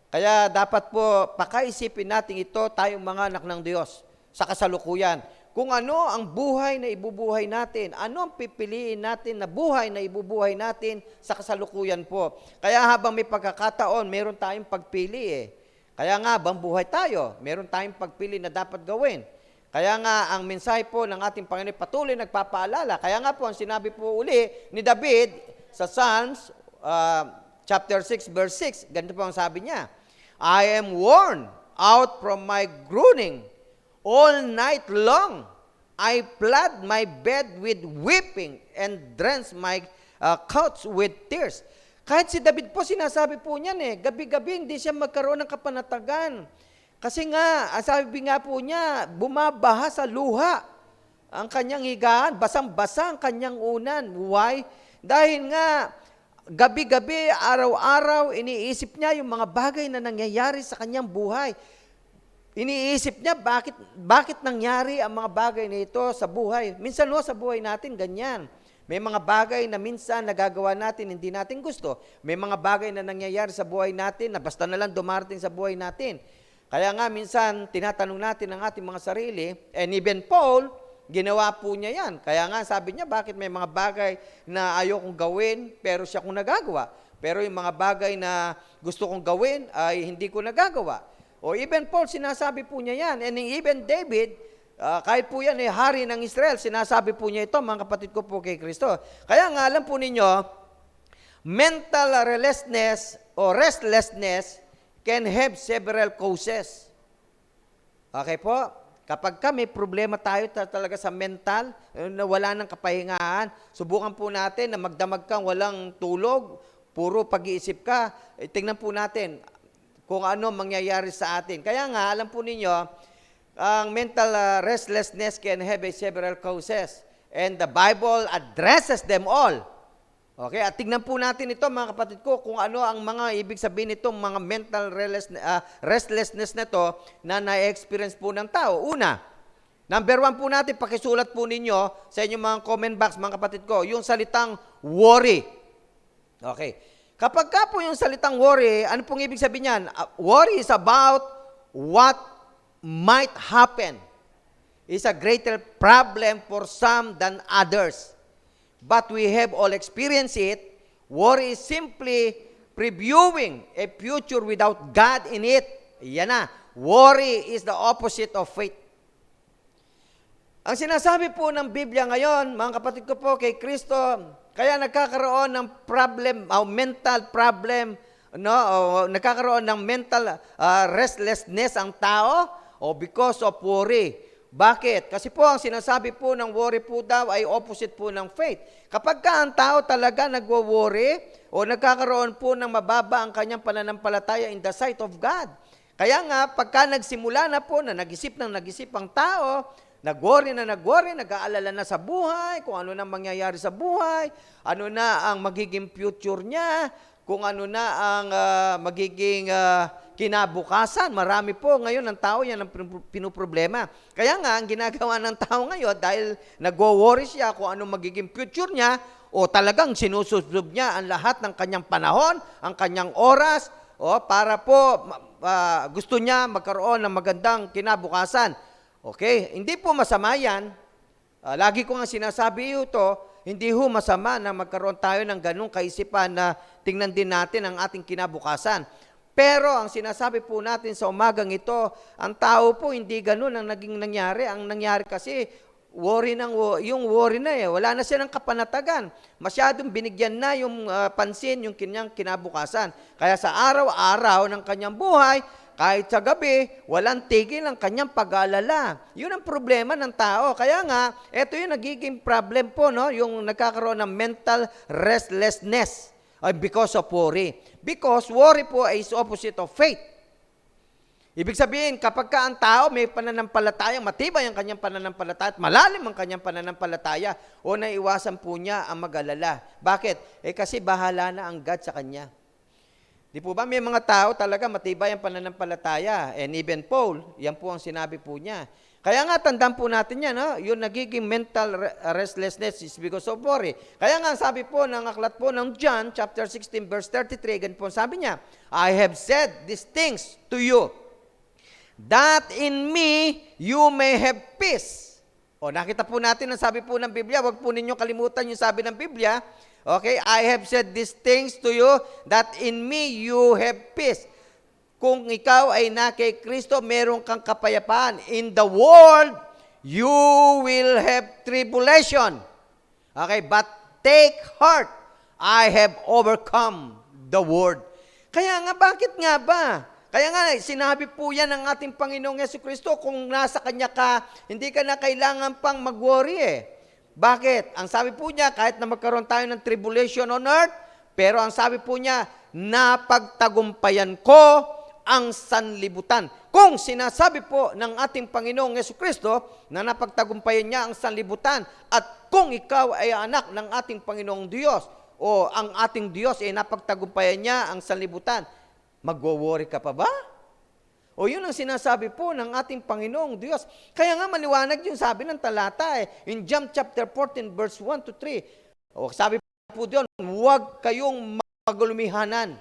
Speaker 5: Kaya dapat po, pakaisipin natin ito, tayong mga anak ng Diyos, sa kasalukuyan. Kung ano ang buhay na ibubuhay natin, ano ang pipiliin natin na buhay na ibubuhay natin sa kasalukuyan po. Kaya habang may pagkakataon, meron tayong pagpili . Kaya nga, habang buhay tayo, meron tayong pagpili na dapat gawin. Kaya nga, ang mensahe po ng ating Panginoon patuloy nagpapaalala. Kaya nga po, ang sinabi po uli ni David sa Psalms, chapter 6, verse 6, ganito po ang sabi niya, I am worn out from my groaning. All night long, I plod my bed with weeping and drench my couch with tears. Kahit si David po, sinasabi po niyan gabi-gabi hindi siya magkaroon ng kapanatagan. Kasi nga, sabi nga po niya, bumabaha sa luha ang kanyang higaan, basang-basa ang kanyang unan. Why? Dahil nga, gabi-gabi, araw-araw, iniisip niya yung mga bagay na nangyayari sa kanyang buhay. Iniisip niya bakit nangyari ang mga bagay na ito sa buhay. Minsan sa buhay natin ganyan. May mga bagay na minsan nagagawa natin hindi natin gusto. May mga bagay na nangyayari sa buhay natin na basta na lang dumarating sa buhay natin. Kaya nga minsan tinatanong natin ang ating mga sarili, and even Paul, ginawa po niya yan. Kaya nga sabi niya, bakit may mga bagay na ayokong gawin pero siya kong nagagawa. Pero yung mga bagay na gusto kong gawin ay hindi ko nagagawa. O even Paul, sinasabi po niya yan. And even David, kahit po yan hari ng Israel, sinasabi po niya ito, mga kapatid ko po kay Kristo. Kaya nga, alam po ninyo, mental restlessness can have several causes. Okay po? Kapag may problema tayo talaga sa mental, na wala ng kapahingaan, subukan po natin na magdamag kang walang tulog, puro pag-iisip ka, tingnan po natin, kung ano mangyayari sa atin. Kaya nga, alam po ninyo, ang mental restlessness can have several causes. And the Bible addresses them all. Okay? At tignan po natin ito, mga kapatid ko, kung ano ang mga ibig sabihin nitong mga mental restlessness na to na na-experience po ng tao. Una, number 1 po natin, pakisulat po ninyo sa inyong mga comment box, mga kapatid ko, yung salitang worry. Okay. Kapag ka po yung salitang worry, ano pong ibig sabihin niyan? Worry is about what might happen. It's a greater problem for some than others. But we have all experienced it. Worry is simply previewing a future without God in it. Yan na. Worry is the opposite of faith. Ang sinasabi po ng Biblia ngayon, mga kapatid ko po, kay Kristo, kaya nagkakaroon ng problem, mental problem, no? O nagkakaroon ng mental restlessness ang tao o because of worry. Bakit? Kasi po ang sinasabi po ng worry po daw ay opposite po ng faith. Kapag ka ang tao talaga nagwo-worry o nagkakaroon po ng mababa ang kanyang pananampalataya in the sight of God. Kaya nga, pagka nagsimula na po na nag-isip ang tao, nag-worry, nag-aalala na sa buhay, kung ano na mangyayari sa buhay, ano na ang magiging future niya, kung ano na ang magiging kinabukasan. Marami po ngayon ang tao yan ang pinoproblema. Kaya nga, ang ginagawa ng tao ngayon, dahil nag-worry siya kung ano magiging future niya, o talagang sinususob niya ang lahat ng kanyang panahon, ang kanyang oras, para po gusto niya magkaroon ng magandang kinabukasan. Okay? Hindi po masama yan. Lagi ko nga sinasabi ito, hindi ho masama na magkaroon tayo ng ganung kaisipan na tingnan din natin ang ating kinabukasan. Pero ang sinasabi po natin sa umagang ito, ang tao po hindi ganun ang naging nangyari. Ang nangyari kasi, yung worry na wala na siya ng kapanatagan. Masyadong binigyan na yung pansin, yung kanyang kinabukasan. Kaya sa araw-araw ng kanyang buhay, kahit sa gabi, walang tigil ang kanyang pag-aalala. Yun ang problema ng tao. Kaya nga, ito yung nagiging problem po, no? Yung nagkakaroon ng mental restlessness because of worry. Because worry po is opposite of faith. Ibig sabihin, kapag ka ang tao may pananampalataya, matibay ang kanyang pananampalataya at malalim ang kanyang pananampalataya, o naiwasan po niya ang mag-alala. Bakit? Kasi bahala na ang God sa kanya. Di po ba may mga tao talaga matibay ang pananampalataya? And even Paul, yan po ang sinabi po niya. Kaya nga, tandaan po natin yan, no? Yung nagiging mental restlessness is because of worry. Kaya nga, sabi po ng aklat po ng John, chapter 16, verse 33, ganun po sabi niya, I have said these things to you, that in me you may have peace. O, nakita po natin ang sabi po ng Biblia, huwag po ninyo kalimutan yung sabi ng Biblia. Okay, I have said these things to you, that in me you have peace. Kung ikaw ay na kay Kristo, meron kang kapayapaan. In the world, you will have tribulation. Okay, but take heart, I have overcome the world. Kaya nga, bakit nga ba? Kaya nga, sinabi po yan ng ating Panginoong Jesucristo, kung nasa Kanya ka, hindi ka na kailangan pang mag-worry Bakit? Ang sabi po niya, kahit na magkaroon tayo ng tribulation on earth, pero ang sabi po niya, napagtagumpayan ko ang sanlibutan. Kung sinasabi po ng ating Panginoong Jesucristo na napagtagumpayan niya ang sanlibutan, at kung ikaw ay anak ng ating Panginoong Diyos, o ang ating Diyos ay napagtagumpayan niya ang sanlibutan, magwo-worry ka pa ba? O yun ang sinasabi po ng ating Panginoong Diyos. Kaya nga maliwanag yung sabi ng talata in John chapter 14 verse 1 to 3. O sabi po doon, huwag kayong magulumihanan.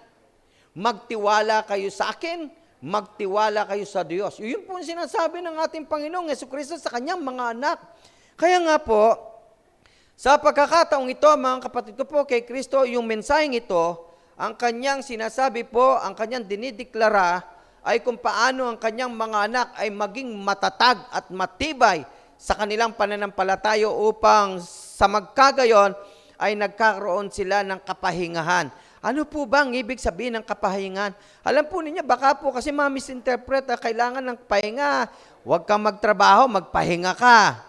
Speaker 5: Magtiwala kayo sa akin, magtiwala kayo sa Diyos. Yun po ang sinasabi ng ating Panginoong Jesucristo sa kanyang mga anak. Kaya nga po, sa pagkakataong ito, mga kapatid ko po, kay Kristo, yung mensaheng ito, ang kanyang sinasabi po, ang kanyang dinideklara, ay kung paano ang kanyang mga anak ay maging matatag at matibay sa kanilang pananampalataya upang sa magkagayon ay nagkakaroon sila ng kapahingahan. Ano po ba ang ibig sabihin ng kapahingahan? Alam po ninyo, baka po kasi ma-misinterpret na kailangan ng pahinga. Huwag kang magtrabaho, magpahinga ka.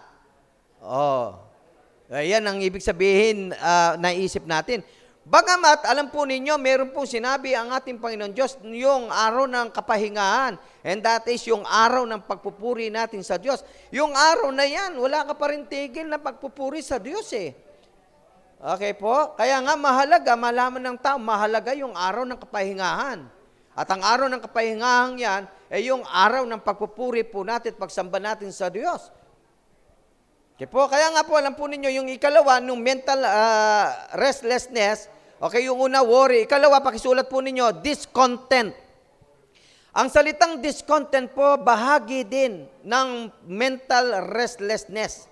Speaker 5: Ayan ang ibig sabihin naisip natin. Bagamat, alam po ninyo, meron pong sinabi ang ating Panginoon Diyos, yung araw ng kapahingahan. And that is yung araw ng pagpupuri natin sa Diyos. Yung araw na yan, wala ka pa rin tigil na pagpupuri sa Diyos Okay po? Kaya nga mahalaga, malaman ng tao, mahalaga yung araw ng kapahingahan. At ang araw ng kapahingahan yan, ay yung araw ng pagpupuri po natin at pagsamba natin sa Diyos. Okay po? Kaya nga po, alam po ninyo, yung ikalawa, yung mental restlessness, okay, yung una, worry. Ikalawa, pakisulat po ninyo, discontent. Ang salitang discontent po, bahagi din ng mental restlessness.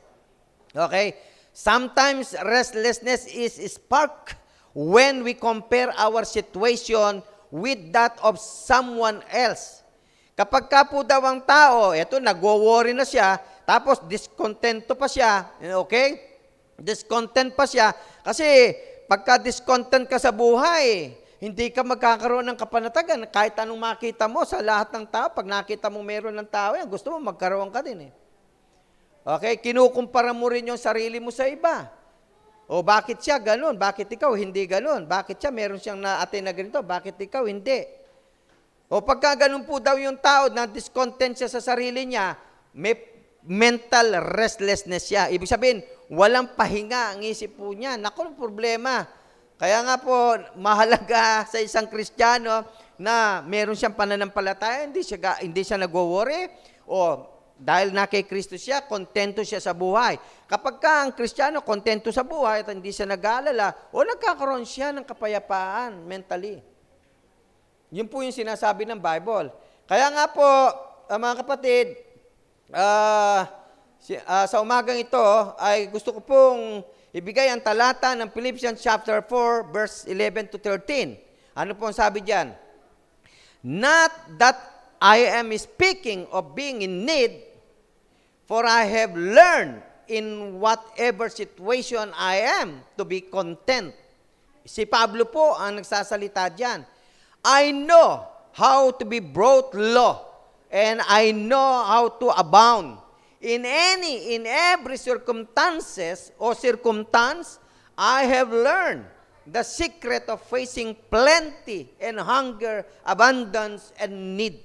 Speaker 5: Okay? Sometimes restlessness is sparked when we compare our situation with that of someone else. Kapag ka po daw ang tao, eto, nagwo-worry na siya, tapos discontento pa siya, okay? Discontent pa siya, kasi pagka discontent ka sa buhay, hindi ka magkakaroon ng kapanatagan. Kahit anong makita mo sa lahat ng tao, pag nakita mo meron ng tao, yan, gusto mo magkaroon ka din eh. Okay, kinukumpara mo rin yung sarili mo sa iba. O bakit siya ganun? Bakit ikaw hindi ganun? Bakit siya meron siyang na-attain na ganito? Bakit ikaw hindi? O pagka ganun po daw yung tao na discontent siya sa sarili niya, may mental restlessness siya. Ibig sabihin, walang pahinga ang isip po niya. Naku, ang problema. Kaya nga po, mahalaga sa isang Kristiyano na meron siyang pananampalataya, hindi siya nagwo-worry. O dahil na kay Kristo siya, kontento siya sa buhay. Kapag ka ang Kristiyano kontento sa buhay at hindi siya nag-aalala, o nagkakaroon siya ng kapayapaan mentally. Yun po yung sinasabi ng Bible. Kaya nga po, mga kapatid, sa umagang ito ay gusto ko pong ibigay ang talata ng Philippians chapter 4, verse 11 to 13. Ano po ang sabi diyan? Not that I am speaking of being in need, for I have learned in whatever situation I am to be content. Si Pablo po ang nagsasalita diyan. I know how to be brought low, and I know how to abound. In every circumstance, I have learned the secret of facing plenty and hunger, abundance and need.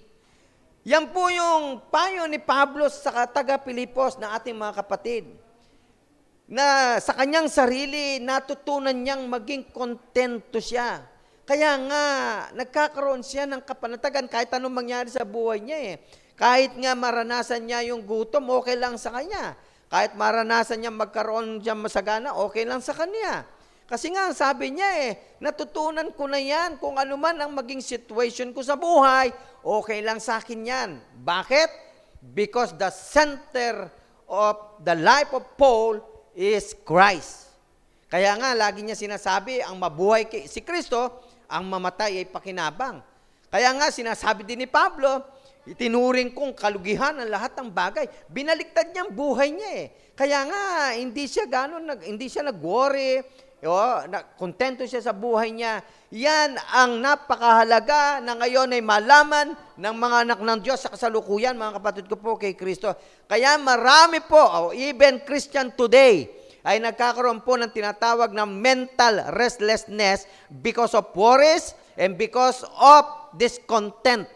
Speaker 5: Yan po yung payo ni Pablo sa taga-Pilipos na ating mga kapatid. Na sa kanyang sarili, natutunan niyang maging kontento siya. Kaya nga, nagkakaroon siya ng kapanatagan kahit anong mangyari sa buhay niya eh. Kahit nga maranasan niya yung gutom, okay lang sa kanya. Kahit maranasan niya magkaroon siya masagana, okay lang sa kanya. Kasi nga, sabi niya natutunan ko na yan kung ano man ang maging situation ko sa buhay, okay lang sa akin yan. Bakit? Because the center of the life of Paul is Christ. Kaya nga, lagi niya sinasabi, ang mabuhay si Kristo, ang mamatay ay pakinabang. Kaya nga, sinasabi din ni Pablo, itinuring kong kalugihan ang lahat ng bagay. Binaliktad niya ang buhay niya eh. Kaya nga, hindi siya nag-worry, kontento siya sa buhay niya. Yan ang napakahalaga na ngayon ay malaman ng mga anak ng Diyos sa kasalukuyan, mga kapatid ko po kay Kristo. Kaya marami po, even Christian today, ay nagkakaroon po ng tinatawag na mental restlessness because of worries and because of discontent.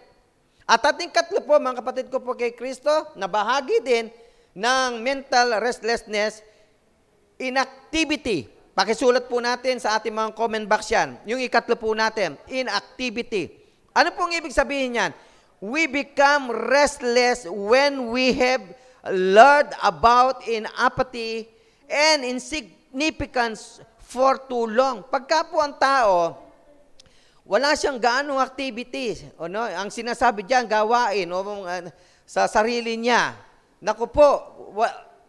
Speaker 5: At ating katlo po, mga kapatid ko po kay Kristo, na bahagi din ng mental restlessness, inactivity. Pakisulat po natin sa ating mga comment box yan. Yung ikatlo po natin, inactivity. Ano pong ibig sabihin yan? We become restless when we have learned about in apathy and insignificance for too long. Pagka po ang tao, wala siyang gaanong activities. Ang sinasabi diyan, gawain sa sarili niya. Naku po,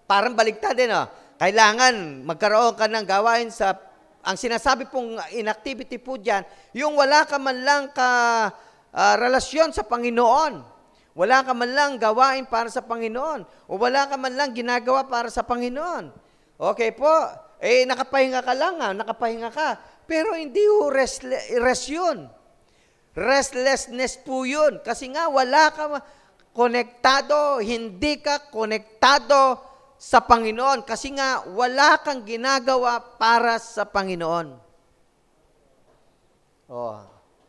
Speaker 5: parang baligtad din. Kailangan magkaroon ka ng gawain ang sinasabi pong inactivity po diyan, yung wala ka man lang relasyon sa Panginoon. Wala ka man lang gawain para sa Panginoon. O wala ka man lang ginagawa para sa Panginoon. Okay po, nakapahinga ka lang nakapahinga ka. Pero hindi rest yun. Restlessness po yun. Kasi nga wala ka konektado, hindi ka konektado sa Panginoon. Kasi nga wala kang ginagawa para sa Panginoon.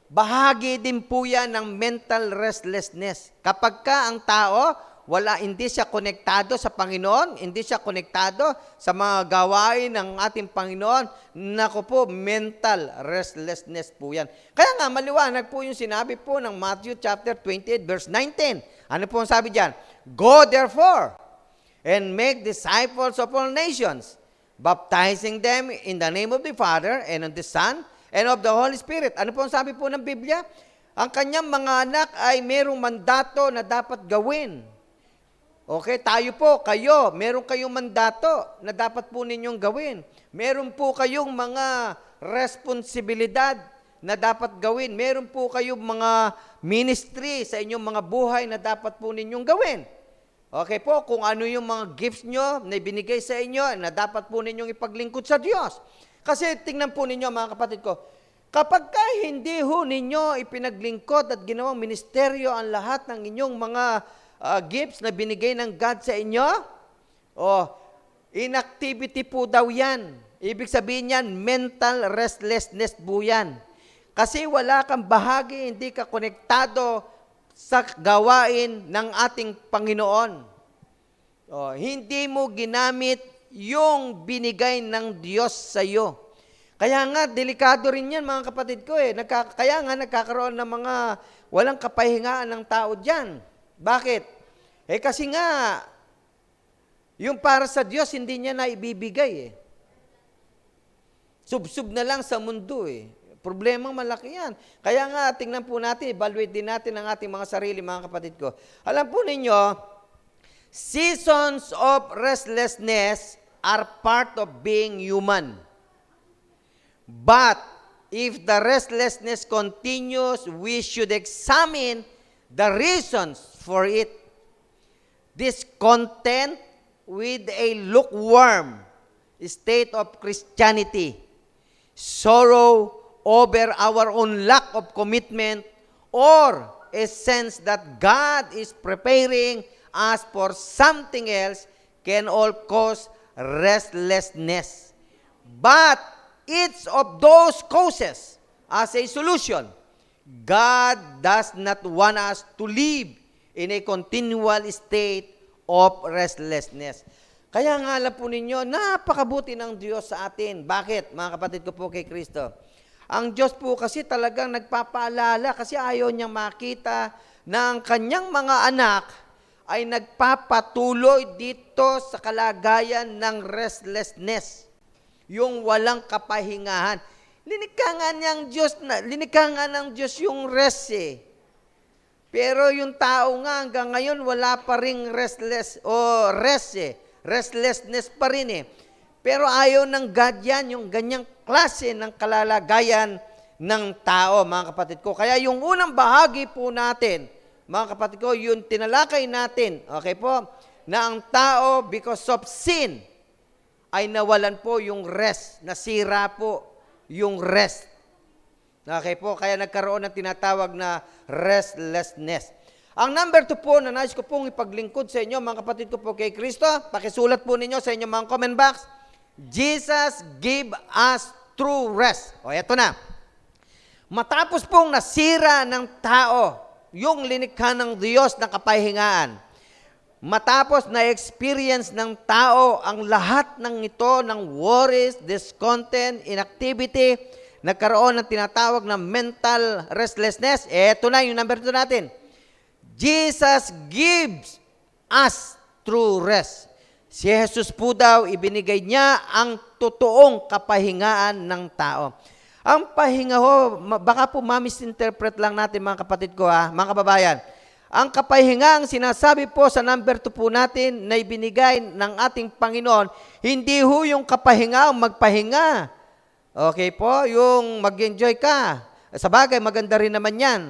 Speaker 5: Bahagi din po yan ng mental restlessness. Kapag ka ang tao, hindi siya konektado sa Panginoon, hindi siya konektado sa mga gawain ng ating Panginoon, naku po, mental restlessness po yan. Kaya nga, maliwanag po yung sinabi po ng Matthew chapter 28, verse 19. Ano po ang sabi dyan? Go therefore, and make disciples of all nations, baptizing them in the name of the Father, and of the Son, and of the Holy Spirit. Ano po ang sabi po ng Biblia? Ang kanyang mga anak ay merong mandato na dapat gawin. Okay, tayo po, meron kayong mandato na dapat po ninyong gawin. Meron po kayong mga responsibilidad na dapat gawin. Meron po kayong mga ministry sa inyong mga buhay na dapat po ninyong gawin. Okay po, kung ano yung mga gifts nyo na binigay sa inyo na dapat po ninyong ipaglingkod sa Diyos. Kasi tingnan po ninyo mga kapatid ko, kapag ka hindi ho ninyo ipinaglingkod at ginawang ministeryo ang lahat ng inyong mga gifts na binigay ng God sa inyo, inactivity po daw yan. Ibig sabihin yan, mental restlessness po yan. Kasi wala kang bahagi, hindi ka konektado sa gawain ng ating Panginoon. Hindi mo ginamit yung binigay ng Diyos sa iyo. Kaya nga, delikado rin yan mga kapatid ko eh. Kaya nga nagkakaroon ng mga walang kapahingaan ng tao dyan. Bakit? Kasi nga, yung para sa Diyos, hindi niya na ibibigay eh. Sub-sub na lang sa mundo eh. Problemang malaki yan. Kaya nga, tingnan po natin, evaluate din natin ang ating mga sarili, mga kapatid ko. Alam po ninyo, seasons of restlessness are part of being human. But, if the restlessness continues, we should examine the reasons for it. Discontent with a lukewarm state of Christianity, sorrow over our own lack of commitment, or a sense that God is preparing us for something else can all cause restlessness. But each of those causes as a solution, God does not want us to live in a continual state of restlessness. Kaya nga alam po ninyo, napakabuti ng Diyos sa atin. Bakit? Mga kapatid ko po kay Kristo. Ang Diyos po kasi talagang nagpapaalala kasi ayaw niyang makita na ang kanyang mga anak ay nagpapatuloy dito sa kalagayan ng restlessness. Yung walang kapahingahan. Linikha nga ng Diyos yung rest eh. Pero yung tao nga hanggang ngayon wala pa ring rest eh. Restlessness pa rin eh. Pero ayaw ng God yan, yung ganyang klase ng kalalagayan ng tao, mga kapatid ko. Kaya yung unang bahagi po natin, mga kapatid ko, yung tinalakay natin, okay po, na ang tao because of sin ay nawalan po yung rest, nasira po yung rest. Okay po, kaya nagkaroon ng tinatawag na restlessness. Ang number 2 po na nais ko pong ipaglingkod sa inyo, mga kapatid ko po kay Kristo, pakisulat po ninyo sa inyong mga comment box, Jesus give us true rest. O, eto na. Matapos pong nasira ng tao, yung linikha ng Diyos na kapahingaan, matapos na experience ng tao ang lahat ng ito, ng worries, discontent, inactivity, nagkaroon ng tinatawag na mental restlessness. Eto na yung number 2 natin. Jesus gives us true rest. Si Jesus po daw, ibinigay niya ang totoong kapahingaan ng tao. Ang pahinga ho, baka po ma-misinterpret lang natin mga kapatid ko mga kababayan. Ang kapahinga, ang sinasabi po sa number 2 po natin na ibinigay ng ating Panginoon, hindi ho yung kapahinga ang magpahinga. Okay po, yung mag-enjoy ka. Sa bagay, maganda rin naman yan.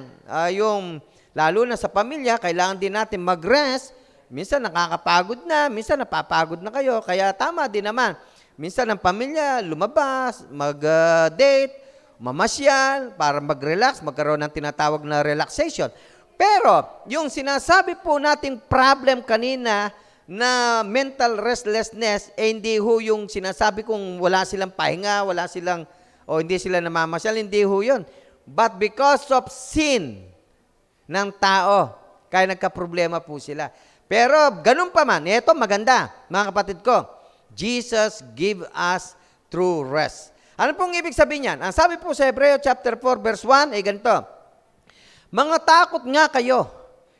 Speaker 5: Yung, lalo na sa pamilya, kailangan din natin mag-rest. Minsan nakakapagod na, minsan napapagod na kayo. Kaya tama din naman. Minsan ang pamilya, lumabas, mag-date, mamasyal, para mag-relax, magkaroon ng tinatawag na relaxation. Pero, yung sinasabi po nating problem kanina, na mental restlessness, hindi ho yung sinasabi kong wala silang pahinga, wala silang, hindi sila namamasyal, hindi ho yun. But because of sin ng tao, kaya nagka-problema po sila. Pero ganun pa man, ito maganda, mga kapatid ko, Jesus give us true rest. Ano pong ibig sabihin yan? Ang sabi po sa Hebreo chapter 4 verse 1 ay ganito, mga takot nga kayo,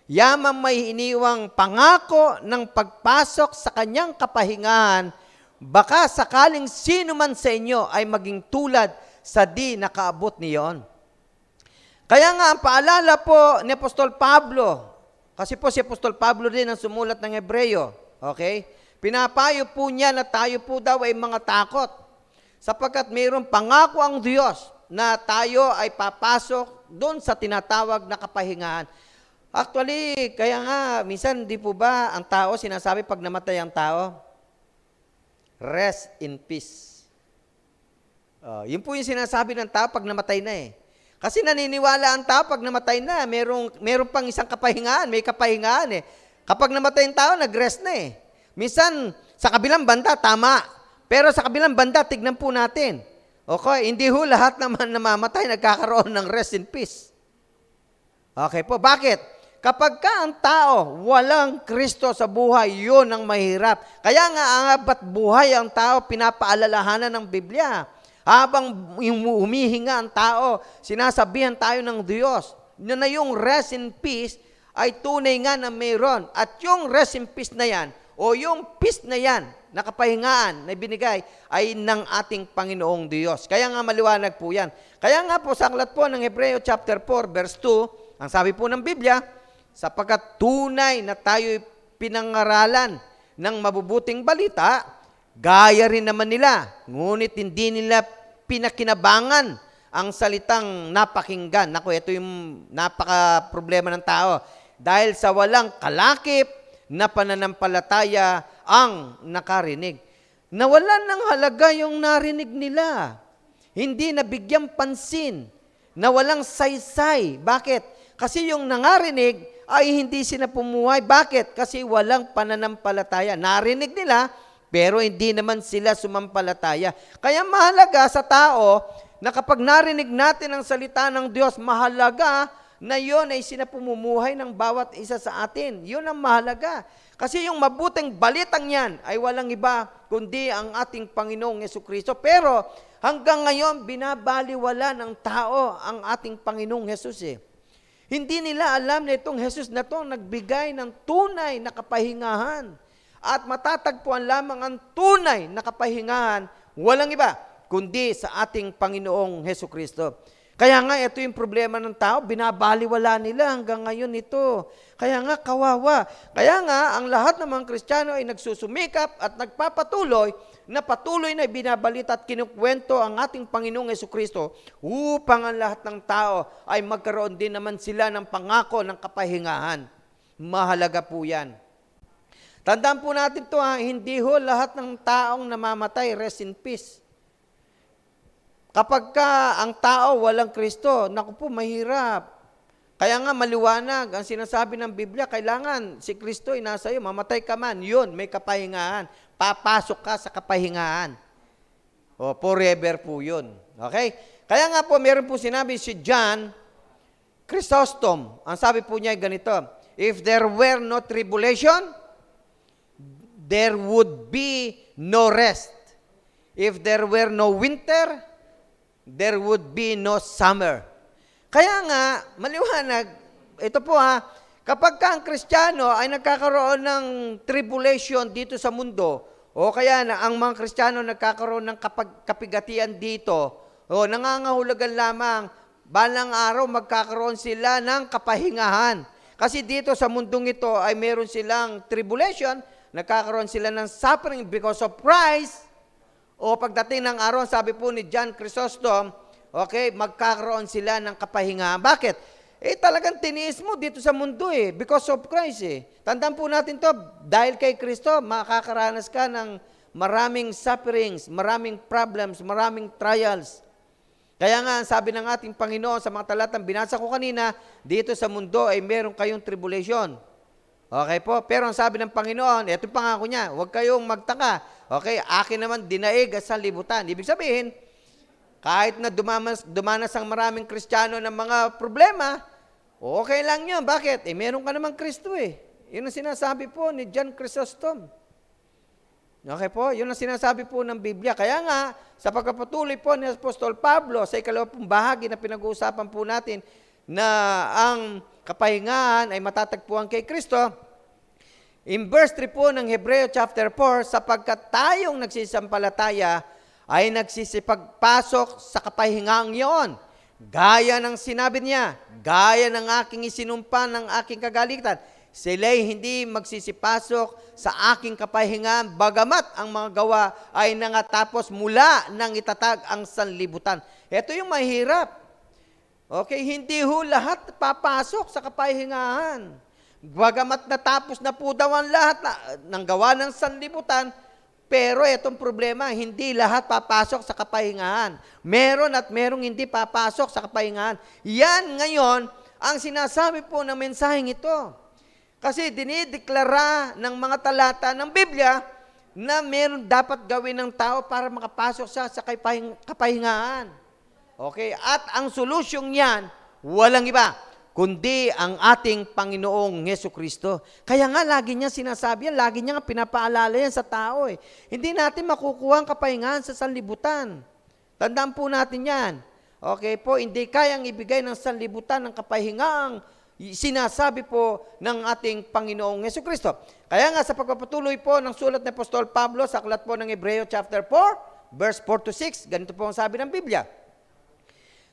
Speaker 5: yamang may iniwang pangako ng pagpasok sa kanyang kapahingahan, baka sakaling sino man sa inyo ay maging tulad sa di nakaabot niyon. Kaya nga, ang paalala po ni Apostol Pablo, kasi po si Apostol Pablo din ang sumulat ng Hebreo, okay? Pinapayo po niya na tayo po daw ay mga takot. sapagkat mayroong pangako ang Diyos na tayo ay papasok doon sa tinatawag na kapahingahan. Actually, kaya nga, minsan di po ba ang tao, sinasabi pag namatay ang tao, rest in peace. Yun po yung sinasabi ng tao pag namatay na eh. Kasi naniniwala ang tao pag namatay na, merong pang isang kapahingahan, may kapahingahan eh. Kapag namatay ang tao, nag-rest na eh. Minsan, sa kabilang banda, tama. Pero sa kabilang banda, tignan po natin. Okay, hindi ho lahat naman namamatay, nagkakaroon ng rest in peace. Okay po, bakit? Kapag ka ang tao, walang Kristo sa buhay, yun ang mahirap. Kaya nga, ang abat buhay ang tao, pinapaalalahanan ng Biblia. Habang humihinga ang tao, sinasabihan tayo ng Diyos na yung rest in peace ay tunay nga na mayroon. At yung rest in peace na yan, o yung peace na yan, na kapahingaan na binigay, ay ng ating Panginoong Diyos. Kaya nga maliwanag po yan. Kaya nga po, sa aklat po ng Hebreo chapter 4, verse 2, ang sabi po ng Biblia, sapagkat tunay na tayo'y pinangaralan ng mabubuting balita, gaya rin naman nila, ngunit hindi nila pinakinabangan ang salitang napakinggan. Naku, ito yung napaka-problema ng tao. Dahil sa walang kalakip na pananampalataya ang nakarinig. Nawalan ng halaga yung narinig nila. Hindi nabigyan pansin. Nawalang saysay. Bakit? Kasi yung nangarinig ay hindi sila pumuhay. Bakit? Kasi walang pananampalataya. Narinig nila, pero hindi naman sila sumampalataya. Kaya mahalaga sa tao na kapag narinig natin ang salita ng Diyos, mahalaga na yun ay sinapumumuhay ng bawat isa sa atin. Yun ang mahalaga. Kasi yung mabuting balitang yan ay walang iba kundi ang ating Panginoong Jesucristo. Pero hanggang ngayon, binabaliwala ng tao ang ating Panginoong Jesus eh. Hindi nila alam na itong Jesus na to nagbigay ng tunay na kapahingahan. At matatagpuan lamang ang tunay na kapahingahan, walang iba, kundi sa ating Panginoong Jesucristo. Kaya nga, ito yung problema ng tao, binabaliwala nila hanggang ngayon ito. Kaya nga, kawawa. Kaya nga, ang lahat ng mga Kristiyano ay nagsusumikap at nagpapatuloy na patuloy na binabalita at kinukwento ang ating Panginoong Jesucristo upang ang lahat ng tao ay magkaroon din naman sila ng pangako ng kapahingahan. Mahalaga po yan. Tandaan po natin ito, hindi ho lahat ng taong namamatay, rest in peace. Kapag ka ang tao walang Kristo, naku po, mahirap. Kaya nga maliwanag, ang sinasabi ng Biblia, kailangan si Kristo ay nasa iyo, mamatay ka man, yun, may kapahingahan. Papasok ka sa kapahingahan. O, forever po yun. Okay? Kaya nga po, meron po sinabi si John Chrysostom. Ang sabi po niya ay ganito, if there were no tribulation, there would be no rest. If there were no winter, there would be no summer. Kaya nga, maliwanag, ito po kapag ka ang Kristiyano ay nagkakaroon ng tribulation dito sa mundo, o kaya na ang mga Kristiyano nagkakaroon ng kapigatian dito, o nangangahulugan lamang, balang araw magkakaroon sila ng kapahingahan. Kasi dito sa mundong ito ay meron silang tribulation, nagkakaroon sila ng suffering because of Christ, o pagdating ng araw, sabi po ni John Chrysostom, okay, magkakaroon sila ng kapahingahan. Bakit? Talagang tiniis mo dito sa mundo because of Christ Tandaan po natin to, dahil kay Kristo, makakaranas ka ng maraming sufferings, maraming problems, maraming trials. Kaya nga, sabi ng ating Panginoon sa mga talatang binasa ko kanina, dito sa mundo ay meron kayong tribulation. Okay po? Pero ang sabi ng Panginoon, ito yung pangako niya, huwag kayong magtaka. Okay, akin naman dinaig sa libutan. Ibig sabihin, kahit na dumanas ang maraming Kristiyano ng mga problema, okay lang yun. Bakit? Meron ka namang Kristo Yun ang sinasabi po ni John Chrysostom. Okay po? Yun ang sinasabi po ng Biblia. Kaya nga, sa pagpapatuloy po ni Apostol Pablo, sa ikalawang bahagi na pinag-uusapan po natin, na ang kapahingahan ay matatagpuan kay Kristo, in verse 3 po ng Hebreo chapter 4, sapagkat tayong nagsisampalataya ay nagsisipagpasok sa kapahingahan iyon. Gaya ng sinabi niya, gaya ng aking isinumpa ng aking kagalitan, sila'y hindi magsisipasok sa aking kapahingahan, bagamat ang mga gawa ay nangatapos mula nang itatag ang sanlibutan. Ito yung mahirap. Okay, hindi ho lahat papasok sa kapahingahan. Bagamat natapos na po daw ang lahat ng gawa ng sanlibutan, pero itong problema, hindi lahat papasok sa kapahingahan. Meron at merong hindi papasok sa kapahingahan. Yan ngayon ang sinasabi po ng mensaheng ito. Kasi dinideklara ng mga talata ng Biblia na meron dapat gawin ng tao para makapasok siya sa kapahingahan. Okay? At ang solusyong yan, walang iba, kundi ang ating Panginoong Jesucristo. Kaya nga, lagi niya sinasabi yan, lagi niya nga pinapaalala yan sa tao. Hindi natin makukuha ang kapahingahan sa sanlibutan. Tandaan po natin yan. Okay po, hindi kayang ibigay ng sanlibutan ng kapahingaang sinasabi po ng ating Panginoong Jesucristo. Kaya nga, sa pagpapatuloy po ng sulat ni Apostol Pablo sa aklat po ng Hebreo chapter 4, verse 4-6, ganito po ang sabi ng Biblia.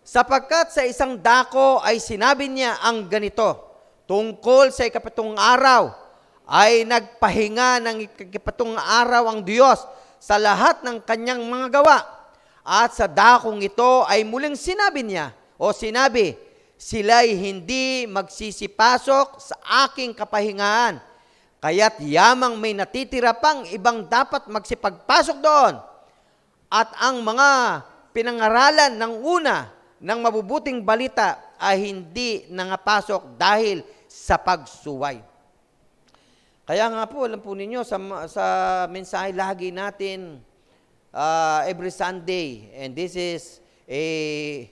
Speaker 5: Sapagkat sa isang dako ay sinabi niya ang ganito, tungkol sa ikapitong araw ay nagpahinga ng ikapitong araw ang Diyos sa lahat ng kanyang mga gawa. At sa dakong ito ay muling sinabi niya, o sinabi, sila'y hindi magsisipasok sa aking kapahingahan. Kaya't yamang may natitira pang ibang dapat magsipagpasok doon. At ang mga pinangaralan ng una ng mabubuting balita ay hindi nangapasok dahil sa pagsuway. Kaya nga po, alam po ninyo, sa mensahe lagi natin every Sunday, and this is a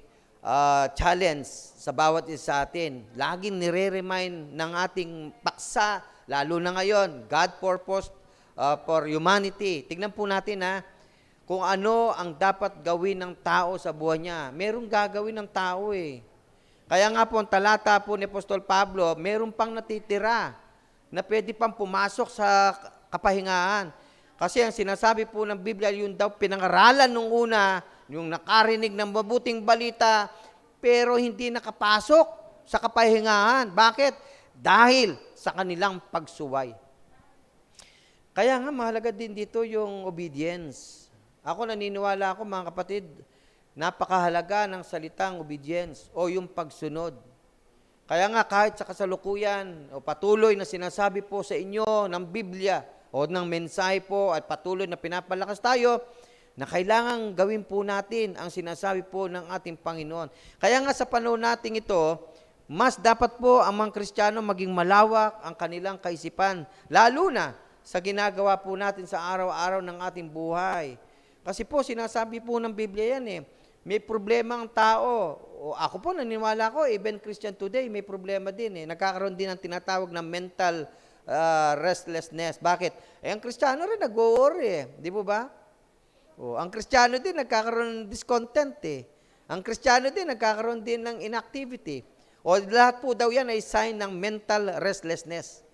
Speaker 5: challenge sa bawat isa sa atin. Laging nire-remind ng ating paksa, lalo na ngayon, God purpose for humanity. Tignan po natin kung ano ang dapat gawin ng tao sa buhay niya. Merong gagawin ng tao Kaya nga po, ang talata po ni Apostol Pablo, meron pang natitira na pwede pang pumasok sa kapahingahan. Kasi ang sinasabi po ng Biblia, yun daw pinangaralan nung una, yung nakarinig ng mabuting balita, pero hindi nakapasok sa kapahingahan. Bakit? Dahil sa kanilang pagsuway. Kaya nga mahalaga din dito yung obedience. Ako naniniwala ako, mga kapatid, napakahalaga ng salitang obedience o yung pagsunod. Kaya nga kahit sa kasalukuyan o patuloy na sinasabi po sa inyo ng Biblia o ng mensahe po at patuloy na pinapalakas tayo, na kailangan gawin po natin ang sinasabi po ng ating Panginoon. Kaya nga sa panahon natin ito, mas dapat po ang mga Kristiyano maging malawak ang kanilang kaisipan, lalo na sa ginagawa po natin sa araw-araw ng ating buhay. Kasi po, sinasabi po ng Biblia yan may problema ang tao. O ako po, naniniwala ko, even Christian today, may problema din Nagkakaroon din ng tinatawag na mental restlessness. Bakit? Ang Kristiyano rin nag-worry di po ba? Ang Kristiyano din nagkakaroon ng discontent Ang Kristiyano din nagkakaroon din ng inactivity. Lahat po daw yan ay sign ng mental restlessness.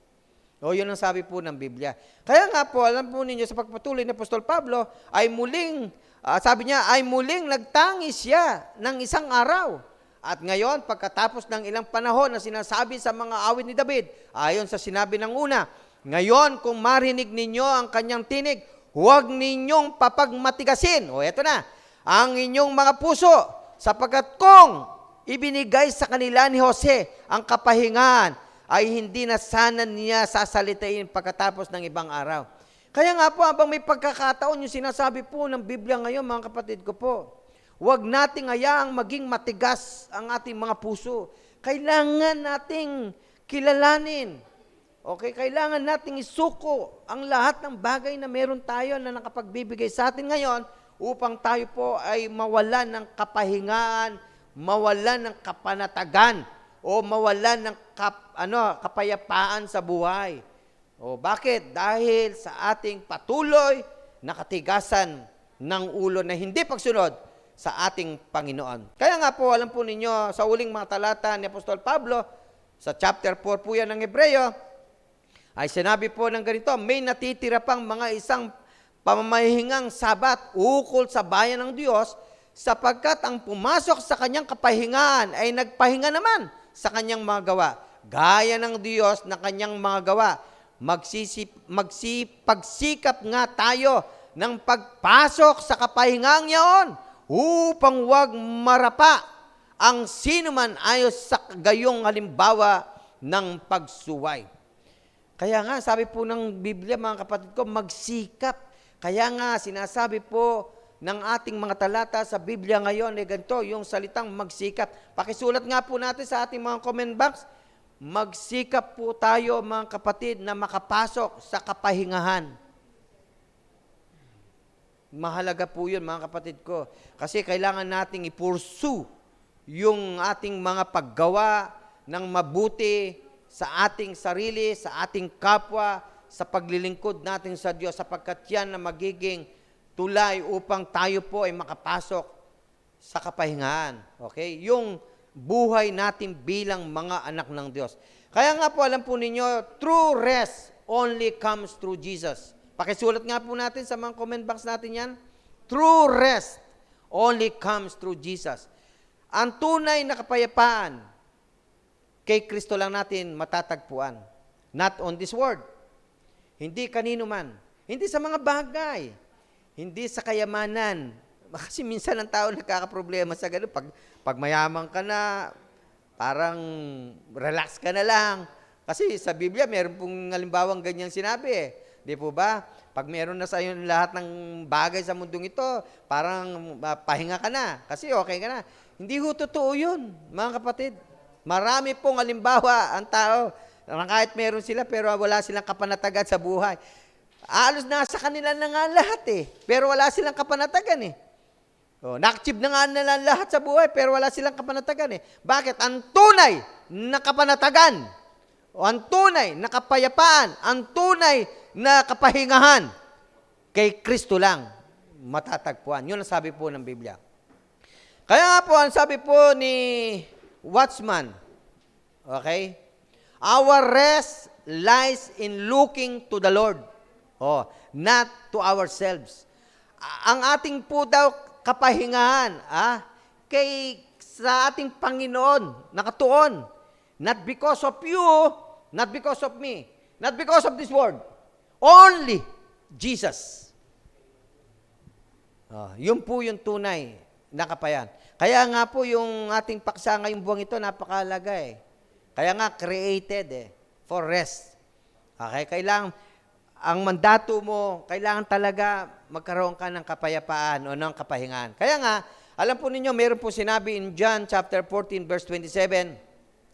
Speaker 5: Yun ang sabi po ng Biblia. Kaya nga po, alam po ninyo, sa pagpatuloy ni Apostol Pablo, ay muling, sabi niya, ay muling nagtangis siya ng isang araw. At ngayon, pagkatapos ng ilang panahon na sinasabi sa mga awit ni David, ayon sa sinabi ng una, ngayon, kung marinig ninyo ang kanyang tinig, huwag ninyong papagmatigasin. Eto na, ang inyong mga puso, sapagkat kung ibinigay sa kanila ni Jose ang kapahingahan, ay hindi na sana niya sasalitain pagkatapos ng ibang araw. Kaya nga po, habang may pagkakataon, yung sinasabi po ng Biblia ngayon, mga kapatid ko po, huwag nating hayaang maging matigas ang ating mga puso. Kailangan nating kilalanin. Kailangan nating isuko ang lahat ng bagay na meron tayo na nakapagbibigay sa atin ngayon upang tayo po ay mawalan ng kapahingaan, mawalan ng kapanatagan, o mawalan ng kapayapaan sa buhay. Bakit? Dahil sa ating patuloy na katigasan ng ulo na hindi pagsunod sa ating Panginoon. Kaya nga po, alam po ninyo, sa uling mga talata ni Apostol Pablo, sa chapter 4 po yan ng Hebreo, ay sinabi po ng ganito, may natitira pang mga isang pamamahingang sabat ukol sa bayan ng Diyos, sapagkat ang pumasok sa kanyang kapahingaan ay nagpahinga naman sa kanyang mga gawa. gaya ng Diyos na kanyang mga gawa. Magsipagsikap nga tayo ng pagpasok sa kapahingang yaon upang huwag marapa ang sinuman ayos sa gayong halimbawa ng pagsuway. Kaya nga, sabi po ng Biblia, mga kapatid ko, magsikap. Kaya nga, sinasabi po ng ating mga talata sa Biblia ngayon, ganito, yung salitang magsikap. Pakisulat nga po natin sa ating mga comment box, magsikap po tayo, mga kapatid, na makapasok sa kapahingahan. Mahalaga po yun, mga kapatid ko. Kasi kailangan nating i-pursue yung ating mga paggawa ng mabuti sa ating sarili, sa ating kapwa, sa paglilingkod natin sa Diyos, sapagkat yan na magiging tulay upang tayo po ay makapasok sa kapahingahan. Okay? Yung buhay natin bilang mga anak ng Diyos. Kaya nga po, alam po ninyo, true rest only comes through Jesus. Pakisulat nga po natin sa mga comment box natin yan. True rest only comes through Jesus. Ang tunay na kapayapaan, kay Kristo lang natin matatagpuan. Not on this world. Hindi kanino man. Hindi sa mga bagay. Hindi sa kayamanan. Kasi minsan ang tao nagkakaproblema sa ganun. Pag mayaman ka na, parang relax ka na lang. Kasi sa Biblia, meron pong halimbawang ganyang sinabi. Di po ba? Pag meron na sa iyo lahat ng bagay sa mundong ito, parang pahinga ka na. Kasi okay ka na. Hindi ho totoo yun, mga kapatid. Marami pong halimbawa ang tao na kahit meron sila pero wala silang kapanatagan sa buhay. Alos nasa kanila na nga lahat pero wala silang kapanatagan na-achieve na nga nila lahat sa buhay pero wala silang kapanatagan Bakit? Ang tunay na kapanatagan o ang tunay na kapayapaan, ang tunay na kapahingahan kay Kristo lang matatagpuan. Yun ang sabi po ng Biblia. Kaya nga po, ang sabi po ni Watchman, okay? Our rest lies in looking to the Lord. Not to ourselves. Ang ating po daw kapahingahan, sa ating Panginoon, nakatuon. Not because of you, not because of me, not because of this world. Only Jesus. Yun po yung tunay na kapayan. Kaya nga po yung ating paksa ngayong buwang ito, napakahalaga Kaya nga created for rest. Okay, kailangan ang mandato mo, kailangan talaga magkaroon ka ng kapayapaan o ng kapahingahan. Kaya nga, alam po ninyo, meron po sinabi in John chapter 14 verse 27.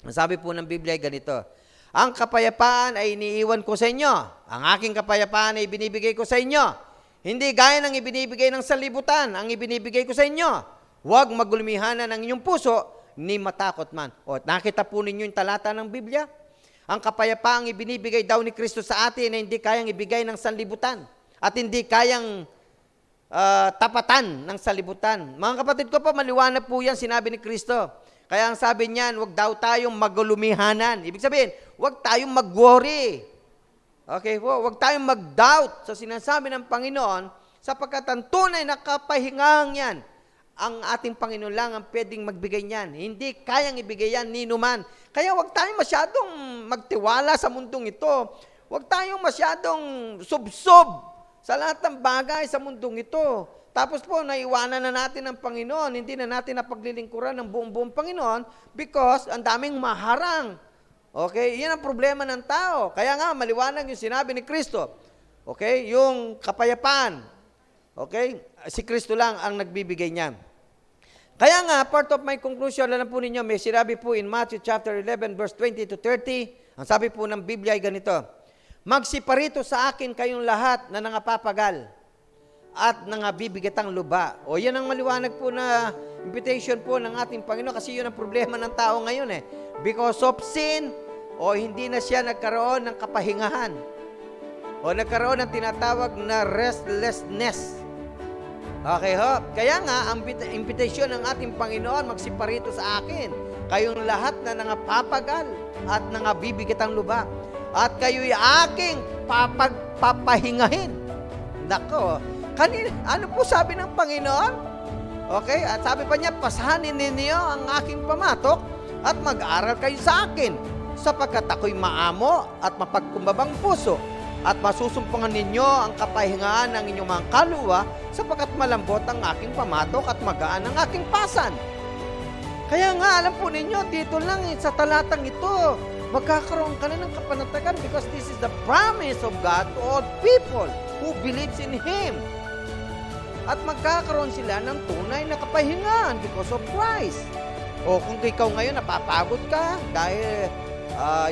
Speaker 5: Ang sabi po ng Biblia ay ganito, ang kapayapaan ay iniiwan ko sa inyo. Ang aking kapayapaan ay binibigay ko sa inyo. Hindi gaya ng ibinibigay ng sanlibutan, ang ibinibigay ko sa inyo. Huwag magulumihanan ang inyong puso, ni matakot man. Nakita po ninyo yung talata ng Biblia? Ang kapayapaang ibinibigay daw ni Kristo sa atin na hindi kayang ibigay ng sanlibutan at hindi kayang tapatan ng sanlibutan. Mga kapatid ko po, maliwanag po yan, sinabi ni Kristo. Kaya ang sabi niyan, huwag daw tayong magulumihanan. Ibig sabihin, huwag tayong mag-worry. Okay po, huwag tayong mag-doubt sa sinasabi ng Panginoon sapagkat ang tunay na kapahingang yan, ang ating Panginoon lang ang pwedeng magbigay niyan. Hindi kayang ibigay yan ni numan. Kaya huwag tayong masyadong magtiwala sa mundong ito. Huwag tayong masyadong subsob sa lahat ng bagay sa mundong ito. Tapos po, naiwanan na natin ang Panginoon. Hindi na natin napaglilingkuran ng buong Panginoon because ang daming maharang. Okay? Yan ang problema ng tao. Kaya nga, maliwanag yung sinabi ni Kristo. Okay? Yung kapayapaan. Okay? Si Kristo lang ang nagbibigay niyan. Kaya nga, part of my conclusion, alam po ninyo, may sinabi po in Matthew chapter 11, verse 20 to 30, ang sabi po ng Biblia ay ganito, magsiparito sa akin kayong lahat na nangapapagal at nangabibigatang luba. O yan ang maliwanag po na invitation po ng ating Panginoon kasi yun ang problema ng tao ngayon Because of sin, o hindi na siya nagkaroon ng kapahingahan. O nagkaroon ng tinatawag na restlessness. Okay ho? Kaya nga, ang invitation ng ating Panginoon, magsiparito sa akin, kayong lahat na nangapapagal at nangabibigatang luba. At kayo'y aking papahingahin. Nako, ano po sabi ng Panginoon? Okay, at sabi pa niya, pasanin ninyo ang aking pamatok at mag-aral kayo sa akin, sapagkat ako'y maamo at mapagkumbabang puso, at masusumpungan ninyo ang kapahingaan ng inyong mga kaluluwa, sapagkat malambot ang aking pamatok at magaan ang aking pasan. Kaya nga, alam po ninyo, dito lang sa talatang ito, magkakaroon ka na ng kapanatagan because this is the promise of God to all people who believes in Him. At magkakaroon sila ng tunay na kapahingaan because of Christ. O kung ikaw ngayon napapagod ka dahil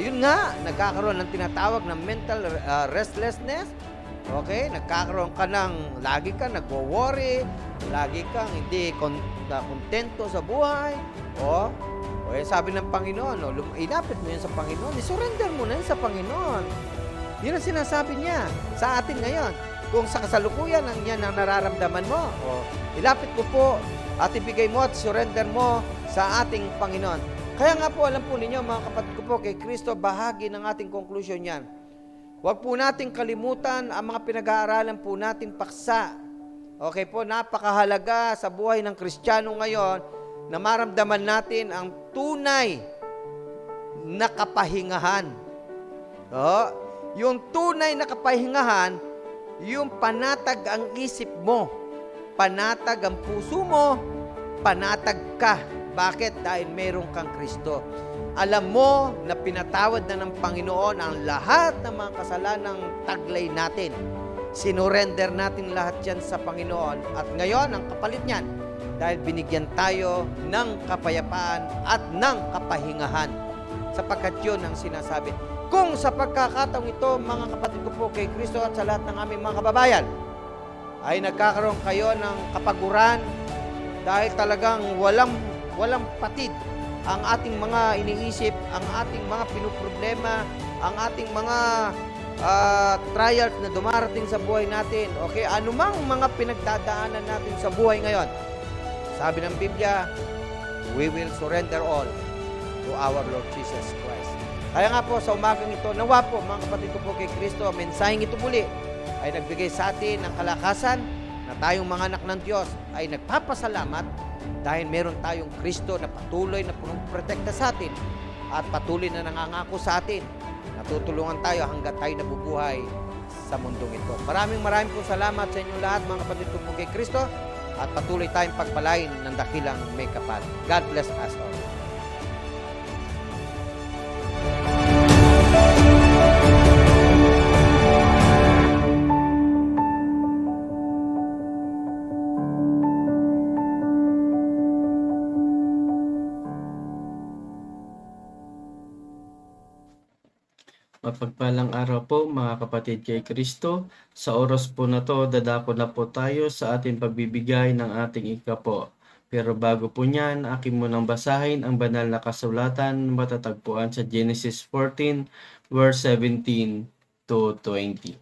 Speaker 5: yun nga, nagkakaroon ng tinatawag na mental restlessness. Okay? Nagkakaroon ka ng, lagi ka nagwo-worry, lagi kang hindi kontento sa buhay. O sabi ng Panginoon, ilapit mo yan sa Panginoon, isurrender mo na yan sa Panginoon. Yun ang sinasabi niya sa atin ngayon. Kung sa kasalukuyan ang yan ang nararamdaman mo, ilapit mo po at ibigay mo at surrender mo sa ating Panginoon. Kaya nga po, alam po ninyo mga kapatid ko po, kay Kristo, bahagi ng ating conclusion yan. Huwag po nating kalimutan ang mga pinag-aaralan po nating paksa. Okay po, napakahalaga sa buhay ng Kristiyano ngayon na maramdaman natin ang tunay na kapahingahan. Yung tunay na kapahingahan, yung panatag ang isip mo, panatag ang puso mo, panatag ka. Bakit? Dahil meron kang Kristo. Alam mo na pinatawad na ng Panginoon ang lahat ng mga kasalanang taglay natin. Sinurrender natin lahat yan sa Panginoon. At ngayon, ang kapalit niyan, dahil binigyan tayo ng kapayapaan at ng kapahingahan. Sapagkat yun ang sinasabi. Kung sa pagkakataong ito, mga kapatid ko po kay Kristo at sa lahat ng aming mga kababayan, ay nagkakaroon kayo ng kapaguran dahil talagang walang patid ang ating mga iniisip, ang ating mga pinuproblema, ang ating mga trials na dumarating sa buhay natin. Okay, anumang mga pinagdadaanan natin sa buhay ngayon, sabi ng Biblia, we will surrender all to our Lord Jesus Christ. Kaya nga po, sa umagang ito, nawa po, mga kapatid ko po kay Kristo, ang mensaheng ito muli ay nagbigay sa atin ng kalakasan na tayong mga anak ng Diyos ay nagpapasalamat dahil meron tayong Kristo na patuloy na punoprotekta sa atin at patuloy na nangangako sa atin. Natutulungan tayo hanggang tayo nabubuhay sa mundong ito. Maraming po salamat sa inyong lahat, mga kapatid ko po kay Kristo, at patuloy tayong pagpalain ng dakilang may kapal. God bless us all.
Speaker 6: Mapagpalang araw po mga kapatid kay Kristo. Sa oras po na to, dadako na po tayo sa ating pagbibigay ng ating ikapo. Pero bago po niyan, akin munang basahin ang banal na kasulatan matatagpuan sa Genesis 14, verse 17 to 20.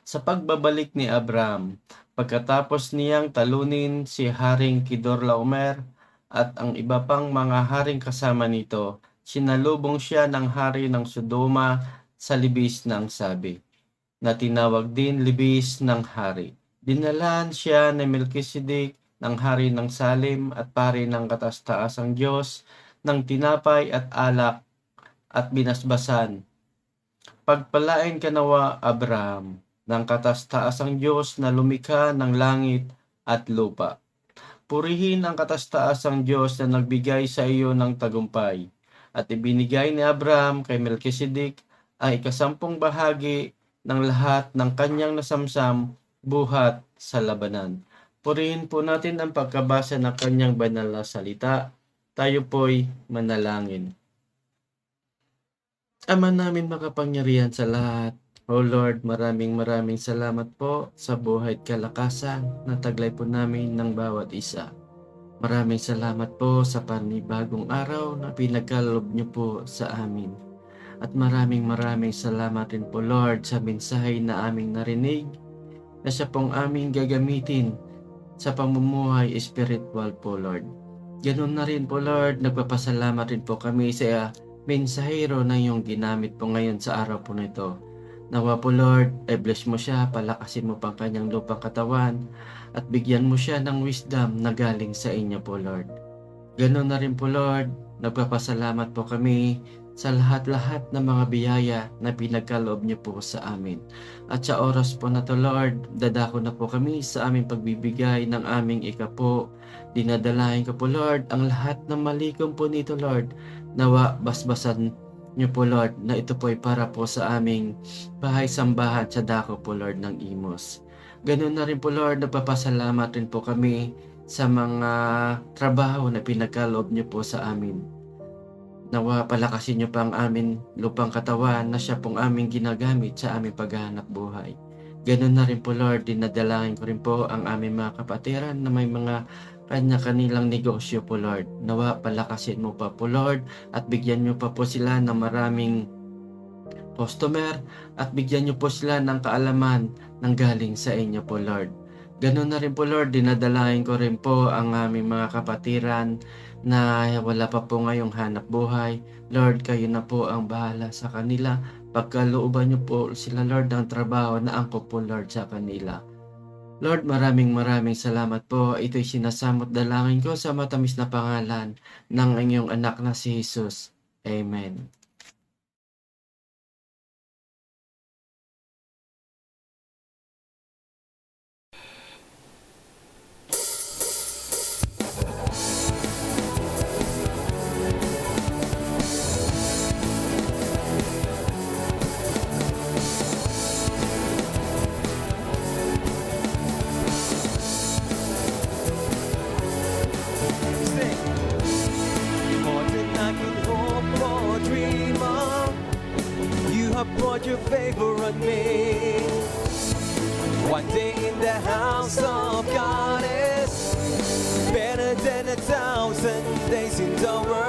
Speaker 6: Sa pagbabalik ni Abraham, pagkatapos niyang talunin si Haring Kedorlaomer at ang iba pang mga haring kasama nito, sinalubong siya ng hari ng Sodoma sa libis ng sabi, na tinawag din libis ng hari. Dinalaan siya ni Melkisedek ng hari ng Salem at pari ng kataas-taasang Diyos ng tinapay at alak at binasbasan. Pagpalain ka nawa, Abraham, ng kataas-taasang Diyos na lumikha ng langit at lupa. Purihin ang kataas-taasang Diyos na nagbigay sa iyo ng tagumpay. At ibinigay ni Abraham kay Melkisedek ang 10 bahagi ng lahat ng kanyang nasamsam buhat sa labanan. Purihin po natin ang pagkabasa ng kanyang banal na salita. Tayo po'y manalangin. Ama namin makapangyarihan sa lahat, O Lord, maraming salamat po sa buhay at kalakasan na taglay po namin ng bawat isa. Maraming salamat po sa panibagong araw na pinagkaloob niyo po sa amin. At maraming salamat rin po, Lord, sa mensahe na aming narinig na siya pong aming gagamitin sa pamumuhay spiritual po, Lord. Ganun na rin po, Lord, nagpapasalamat rin po kami sa mensahero na iyong ginamit po ngayon sa araw po nito. Nawa po, Lord, bless mo siya, palakasin mo pang kanyang lupang katawan, at bigyan mo siya ng wisdom na galing sa inyo po, Lord. Ganoon na rin po, Lord, nagpapasalamat po kami sa lahat-lahat ng mga biyaya na pinagkaloob niyo po sa amin. At sa oras po na to, Lord, dadako na po kami sa aming pagbibigay ng aming ikapo. Dinadalahin ko po, Lord, ang lahat ng malikom po nito, Lord. Nawa basbasan niyo po, Lord, na ito po ay para po sa aming bahay-sambahan sa dako po, Lord, ng Imos. Ganun na rin po, Lord, nagpapasalamat rin po kami sa mga trabaho na pinagkaloob niyo po sa amin. Nawa palakasin niyo pa ang amin lupang katawan na siya pong aming ginagamit sa aming paghahanap buhay. Ganun na rin po, Lord, dinadalangin ko rin po ang aming mga kapatiran na may mga kanya-kanilang negosyo po, Lord. Nawa palakasin mo pa po, Lord, at bigyan niyo pa po sila ng maraming customer at bigyan niyo po sila ng kaalaman ng galing sa inyo po, Lord. Ganun na rin po, Lord, dinadalain ko rin po ang aming mga kapatiran na wala pa po ngayong hanap buhay. Lord, kayo na po ang bahala sa kanila. Pagkalooban niyo po sila, Lord, ng trabaho na angkop po, Lord, sa kanila. Lord, maraming salamat po. Ito'y sinasamot dalangin ko sa matamis na pangalan ng inyong anak na si Jesus. Amen.
Speaker 2: Sing. More than I could hope or dream of, you have brought your favor on me. One day in the house of God is better than 1,000 days in the world.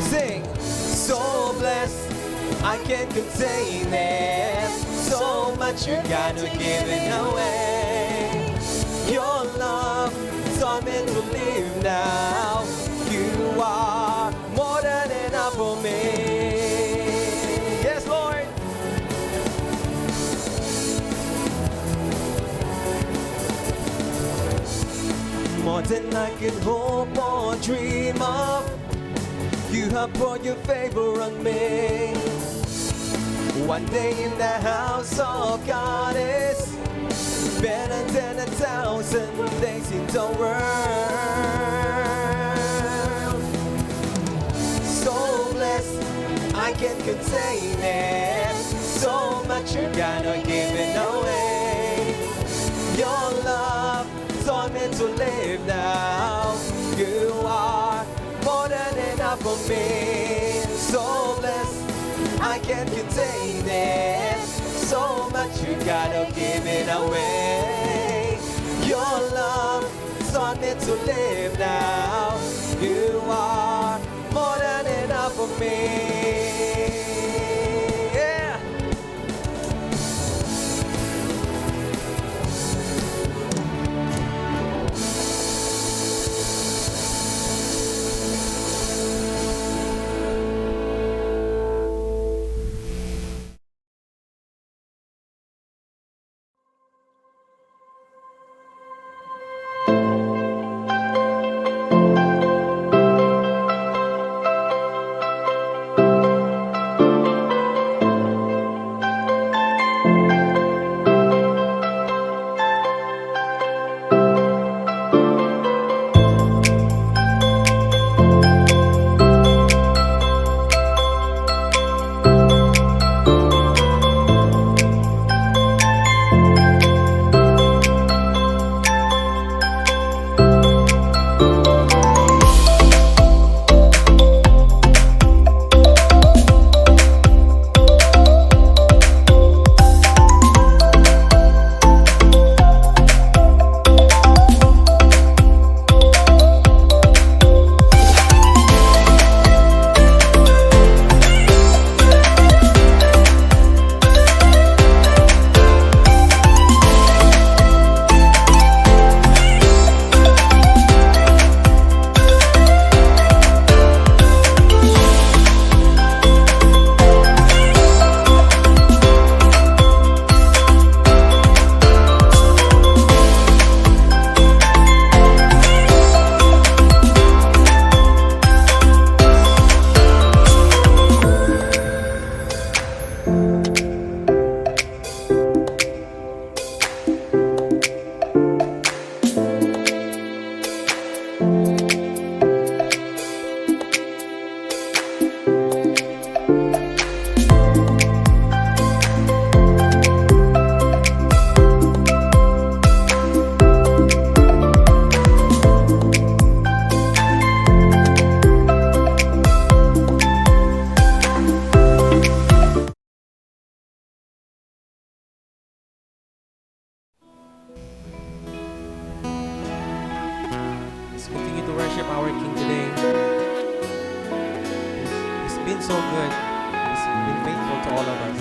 Speaker 2: Sing. So blessed, I can't contain it. So much you gotta give it away. Your love taught me to live now. You are more than enough for me. Yes, Lord. More than I could hope or dream of, you have brought your favor on me. One day in the house of God is better than 1,000 days in the world. So blessed, I can't contain it. So much you gotta give it away. Your love taught me to live now. You are more than enough for me. So blessed, I can't contain it. So much you gotta give it away. Your love taught me to live now. You are more than enough for me. Yeah. so good. He's been faithful to all of us.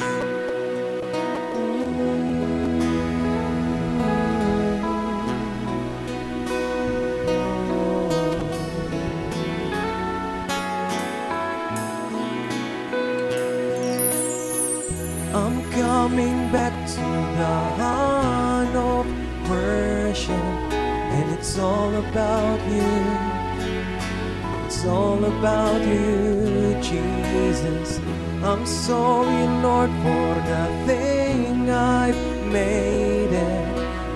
Speaker 2: I'm coming back to the heart of worship, and it's all about you. It's all about you, Jesus. I'm sorry, Lord, for the thing I've made it.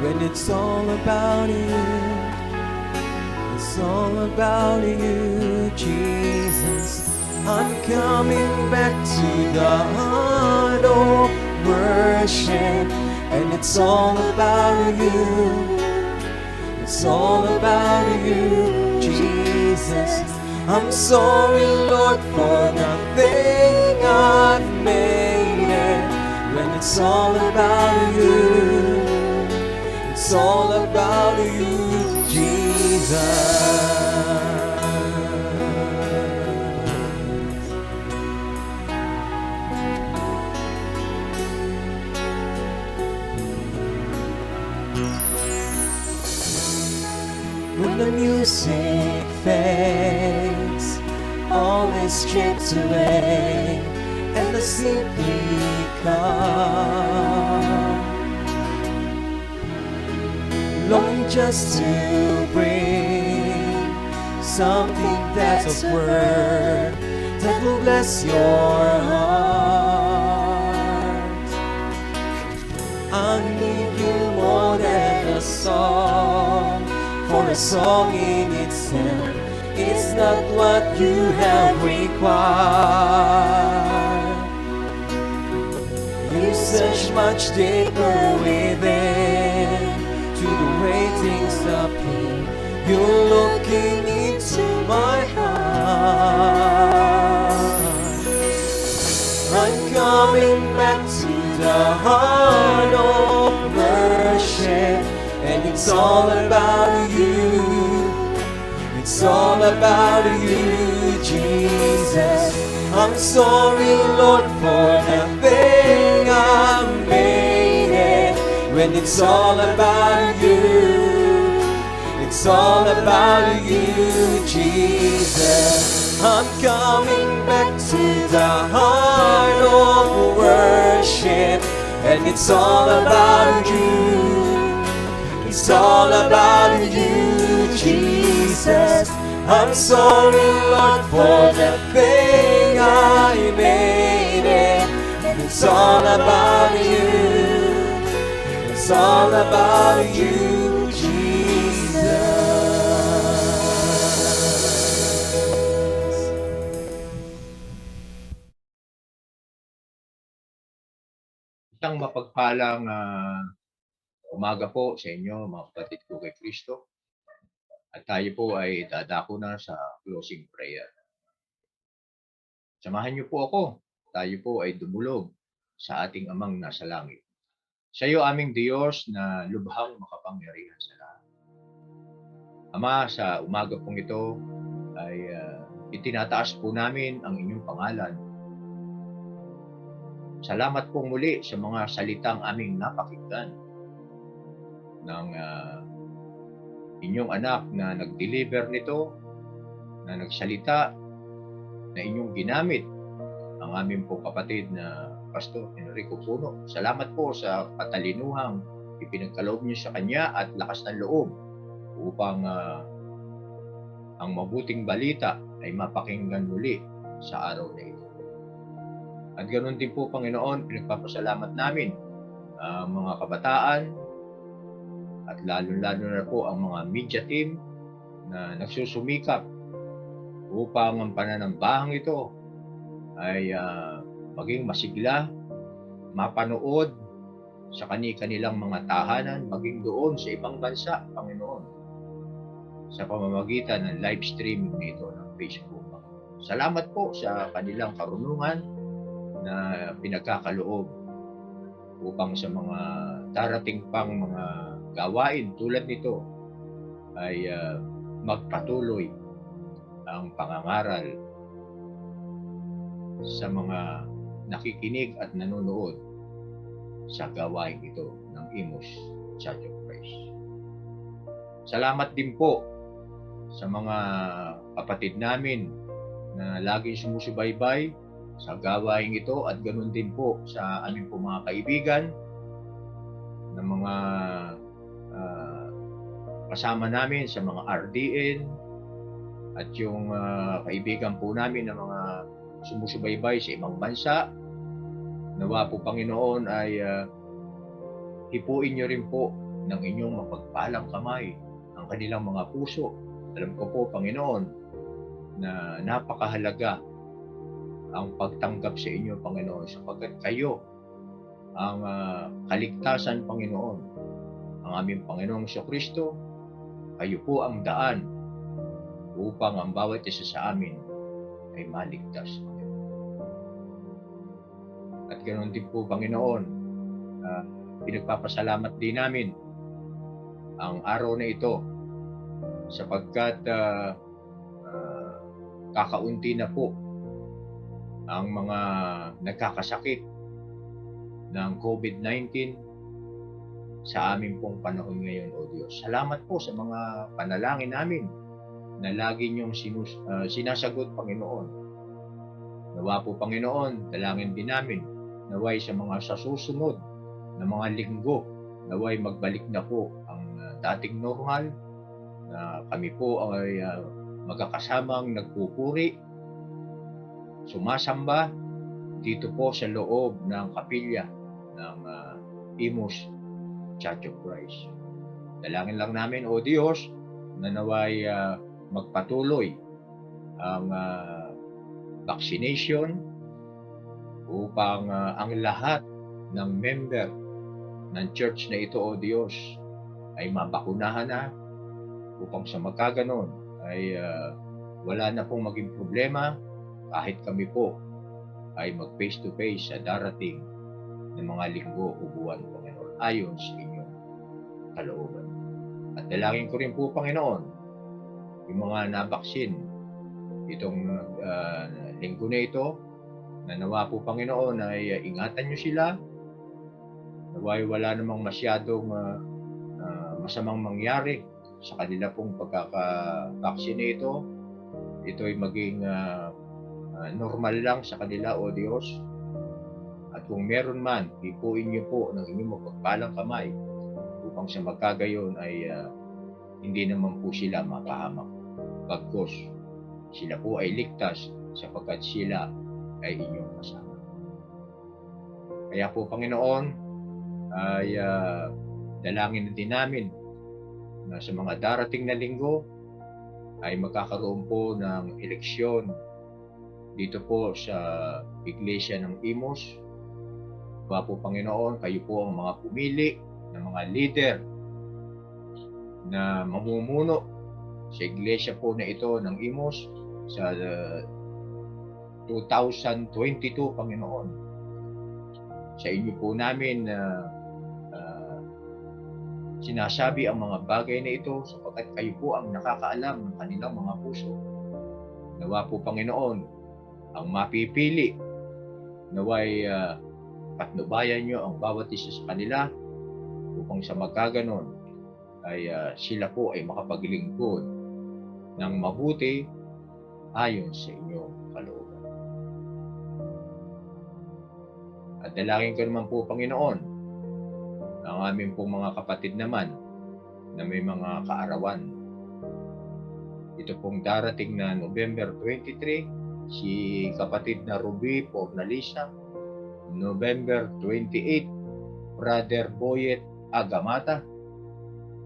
Speaker 2: When it's all about you, it's all about you, Jesus. I'm coming back to the heart of worship, and it's all about you. It's all about you, Jesus. I'm sorry, Lord, for the thing I've made it. When it's all about you, it's all about you, Jesus. When the music fades, all is stripped away, and I simply come, longing just to bring something that's of worth that will bless your heart. I need you more than a song, for a song in itself is not what you have required. You search much deeper within to the way things appear. You're looking into my heart. I'm coming back to the heart of worship, and it's all about you. It's all about you, Jesus. I'm sorry, Lord, for the thing I made it. When it's all about you, it's all about you, Jesus. I'm coming back to the heart of worship, and it's all about you. It's all about you, Jesus. I'm sorry, Lord, for the thing I made it. It's all about you. It's all about you, Jesus.
Speaker 7: Isang mapagpalang umaga po sa inyo, mga kapatid ko kay Kristo. At tayo po ay dadako na sa closing prayer. Samahan niyo po ako. Tayo po ay dumulog sa ating Amang nasa langit. Sa iyo aming Diyos na lubhang makapangyarihan sa lahat. Ama, sa umaga pong ito ay itinataas po namin ang inyong pangalan. Salamat po muli sa mga salitang aming napakinggan ng inyong anak na nag-deliver nito, na nagsalita, na inyong ginamit ang aming po kapatid na Pastor Enrico Puno. Salamat po sa katalinuhang ipinagkaloob niyo sa kanya at lakas ng loob upang ang mabuting balita ay mapakinggan muli sa araw na ito. At ganoon din po, Panginoon, pinagpapasalamat namin ang mga kabataan at lalo-lalo na po ang mga media team na nagsusumikap upang ang pananambahang ito ay maging masigla, mapanood sa kanilang mga tahanan, maging doon sa ibang bansa, Panginoon, sa pamamagitan ng live streaming nito ng Facebook. Salamat po sa kanilang karunungan na pinagkakaloob upang sa mga darating pang mga gawain tulad nito ay magpatuloy ang pangangaral sa mga nakikinig at nanonood sa gawain ito ng Imus Church of Christ. Salamat din po sa mga kapatid namin na laging sumusubaybay sa gawain ito at ganoon din po sa aming po mga kaibigan na mga kasama namin sa mga RDN at yung kaibigan po namin na mga sumusubaybay sa ibang bansa. Nawa po Panginoon ay hipuin niyo rin po ng inyong mapagpalang kamay ang kanilang mga puso. Alam ko po Panginoon na napakahalaga ang pagtanggap sa inyo Panginoon sapagkat kayo ang kaligtasan Panginoon. Ang aming Panginoong Kristo, kayo po ang daan upang ang bawat isa sa amin ay maligtas. At ganoon din po, Panginoon, pinagpapasalamat din namin ang araw na ito sapagkat kakaunti na po ang mga nagkakasakit ng COVID-19 sa amin pong panahon ngayon, O Diyos. Salamat po sa mga panalangin namin na lagi niyong sinasagot, Panginoon. Nawa po, Panginoon, dalangin din namin naway sa mga susunod na mga linggo, naway magbalik na po ang dating normal na kami po ay magkakasamang nagpupuri, sumasamba dito po sa loob ng kapilya ng Imus Church of Christ. Dalangin lang namin, O Diyos, na naway magpatuloy ang vaccination upang ang lahat ng member ng church na ito, O Diyos, ay mabakunahan na upang sa magkaganon ay wala na pong maging problema kahit kami po ay mag face to face sa darating ng mga linggo o buwan, Panginoon, ayon sa inyong kalooban. At dalangin ko rin po, Panginoon, yung mga nabaksin itong linggo na ito, na nawa po Panginoon ay ingatan niyo sila, naway wala namang masyadong masamang mangyari sa kanila pong pagkakabaksin na ito. Ito ay maging normal lang sa kanila, O Diyos. At kung meron man, hipuin niyo po ng inyong mapagpalang kamay upang sa magkagayon ay hindi naman po sila mapahamak. Bagkus, sila po ay ligtas sapagkat sila ay inyong kasama. Kaya po, Panginoon, ay dalangin din namin na sa mga darating na linggo ay magkakaroon po ng eleksyon dito po sa Iglesia ng Imus. Kaya po, Panginoon, kayo po ang mga pumili ng mga leader na mamumuno sa Iglesia po na ito ng Imus sa 2022, Panginoon. Sa inyo po namin sinasabi ang mga bagay na ito sapagkat kayo po ang nakakaalam ng kanilang mga puso. Nawa po, Panginoon, ang mapipili, naway patnubayan nyo ang bawat isa sa kanila upang sa magkaganon ay sila po ay makapaglingkod ng mabuti ayon sa inyong kalooban. At dalangin ko naman po, Panginoon, ang aming pong mga kapatid naman na may mga kaarawan. Ito pong darating na November 23, si kapatid na Ruby Pornalisa. November 28, Brother Boyet Agamata.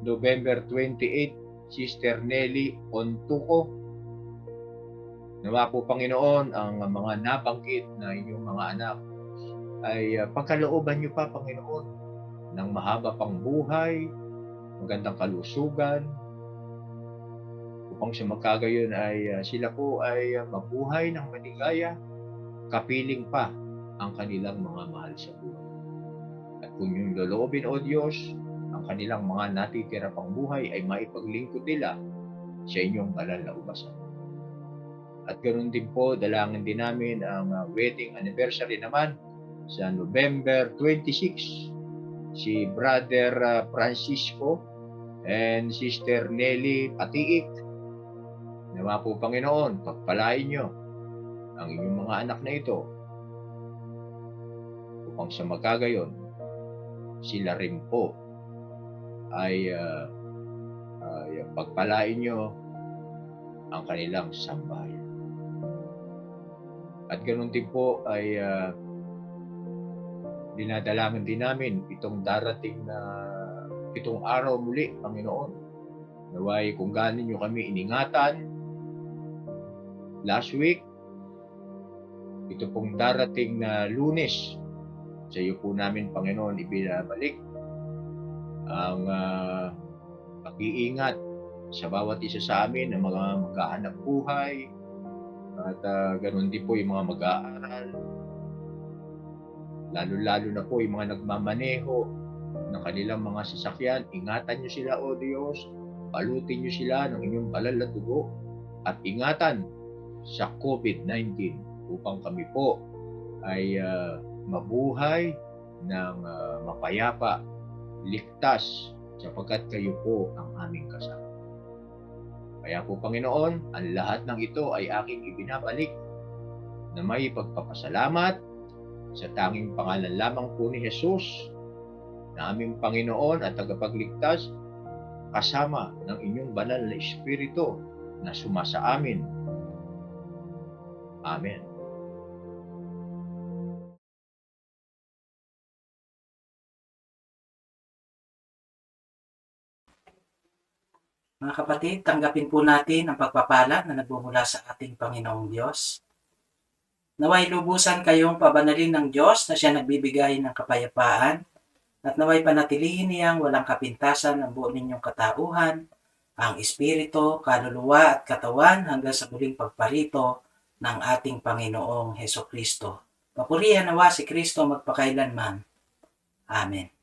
Speaker 7: November 28, Sister Nelly Ontuco. Nawa po, Panginoon, ang mga nabanggit na inyong mga anak ay pagkalooban niyo pa, Panginoon, ng mahaba pang buhay, magandang kalusugan, upang sa magkagayon ay sila po ay mabuhay ng maligaya, kapiling pa ang kanilang mga mahal sa buhay. At kung yung loloobin, O Diyos, ang kanilang mga natitira pang buhay ay maipaglingkod nila sa inyong banal na ubasan. At ganoon din po, dalangin din namin ang wedding anniversary naman sa November 26. Si Brother Francisco and Sister Nelly Patiik. Nawa po Panginoon, pagpalain nyo ang inyong mga anak na ito upang sa magkagayon, sila rin po ay pagpalain nyo ang kanilang sambahayan. At ganoon din po ay dinadalangin din namin itong darating na itong araw muli, Panginoon. Naway kung gaano nyo kami iningatan last week, ito pong darating na Lunes, sa iyo po namin, Panginoon, ibinabalik ang pag-iingat sa bawat isa sa amin, ng mga maghahanap buhay, at ganoon din po yung mga mag-aaral, lalo-lalo na po yung mga nagmamaneho ng kanilang mga sasakyan. Ingatan nyo sila, O Diyos, palutin nyo sila ng inyong banal na dugo, at ingatan sa COVID-19 upang kami po ay mabuhay ng mapayapa, ligtas, sapagkat kayo po ang aming kasama. Kaya po, Panginoon, ang lahat ng ito ay aking ibinabalik na may pagpapasalamat sa tanging pangalan lamang po ni Jesus, na aming Panginoon at tagapagligtas, kasama ng inyong banal na Espiritu na sumasa amin. Amen.
Speaker 8: Mga kapatid, tanggapin po natin ang pagpapala na nagbumula sa ating Panginoong Diyos. Naway lubusan kayong pabanalin ng Diyos na siya nagbibigay ng kapayapaan, at naway panatilihin niyang walang kapintasan ang buo ninyong katauhan, ang espiritu, kaluluwa at katawan hanggang sa muling pagparito ng ating Panginoong Hesukristo. Papurihan nawa si Kristo magpakailanman. Amen.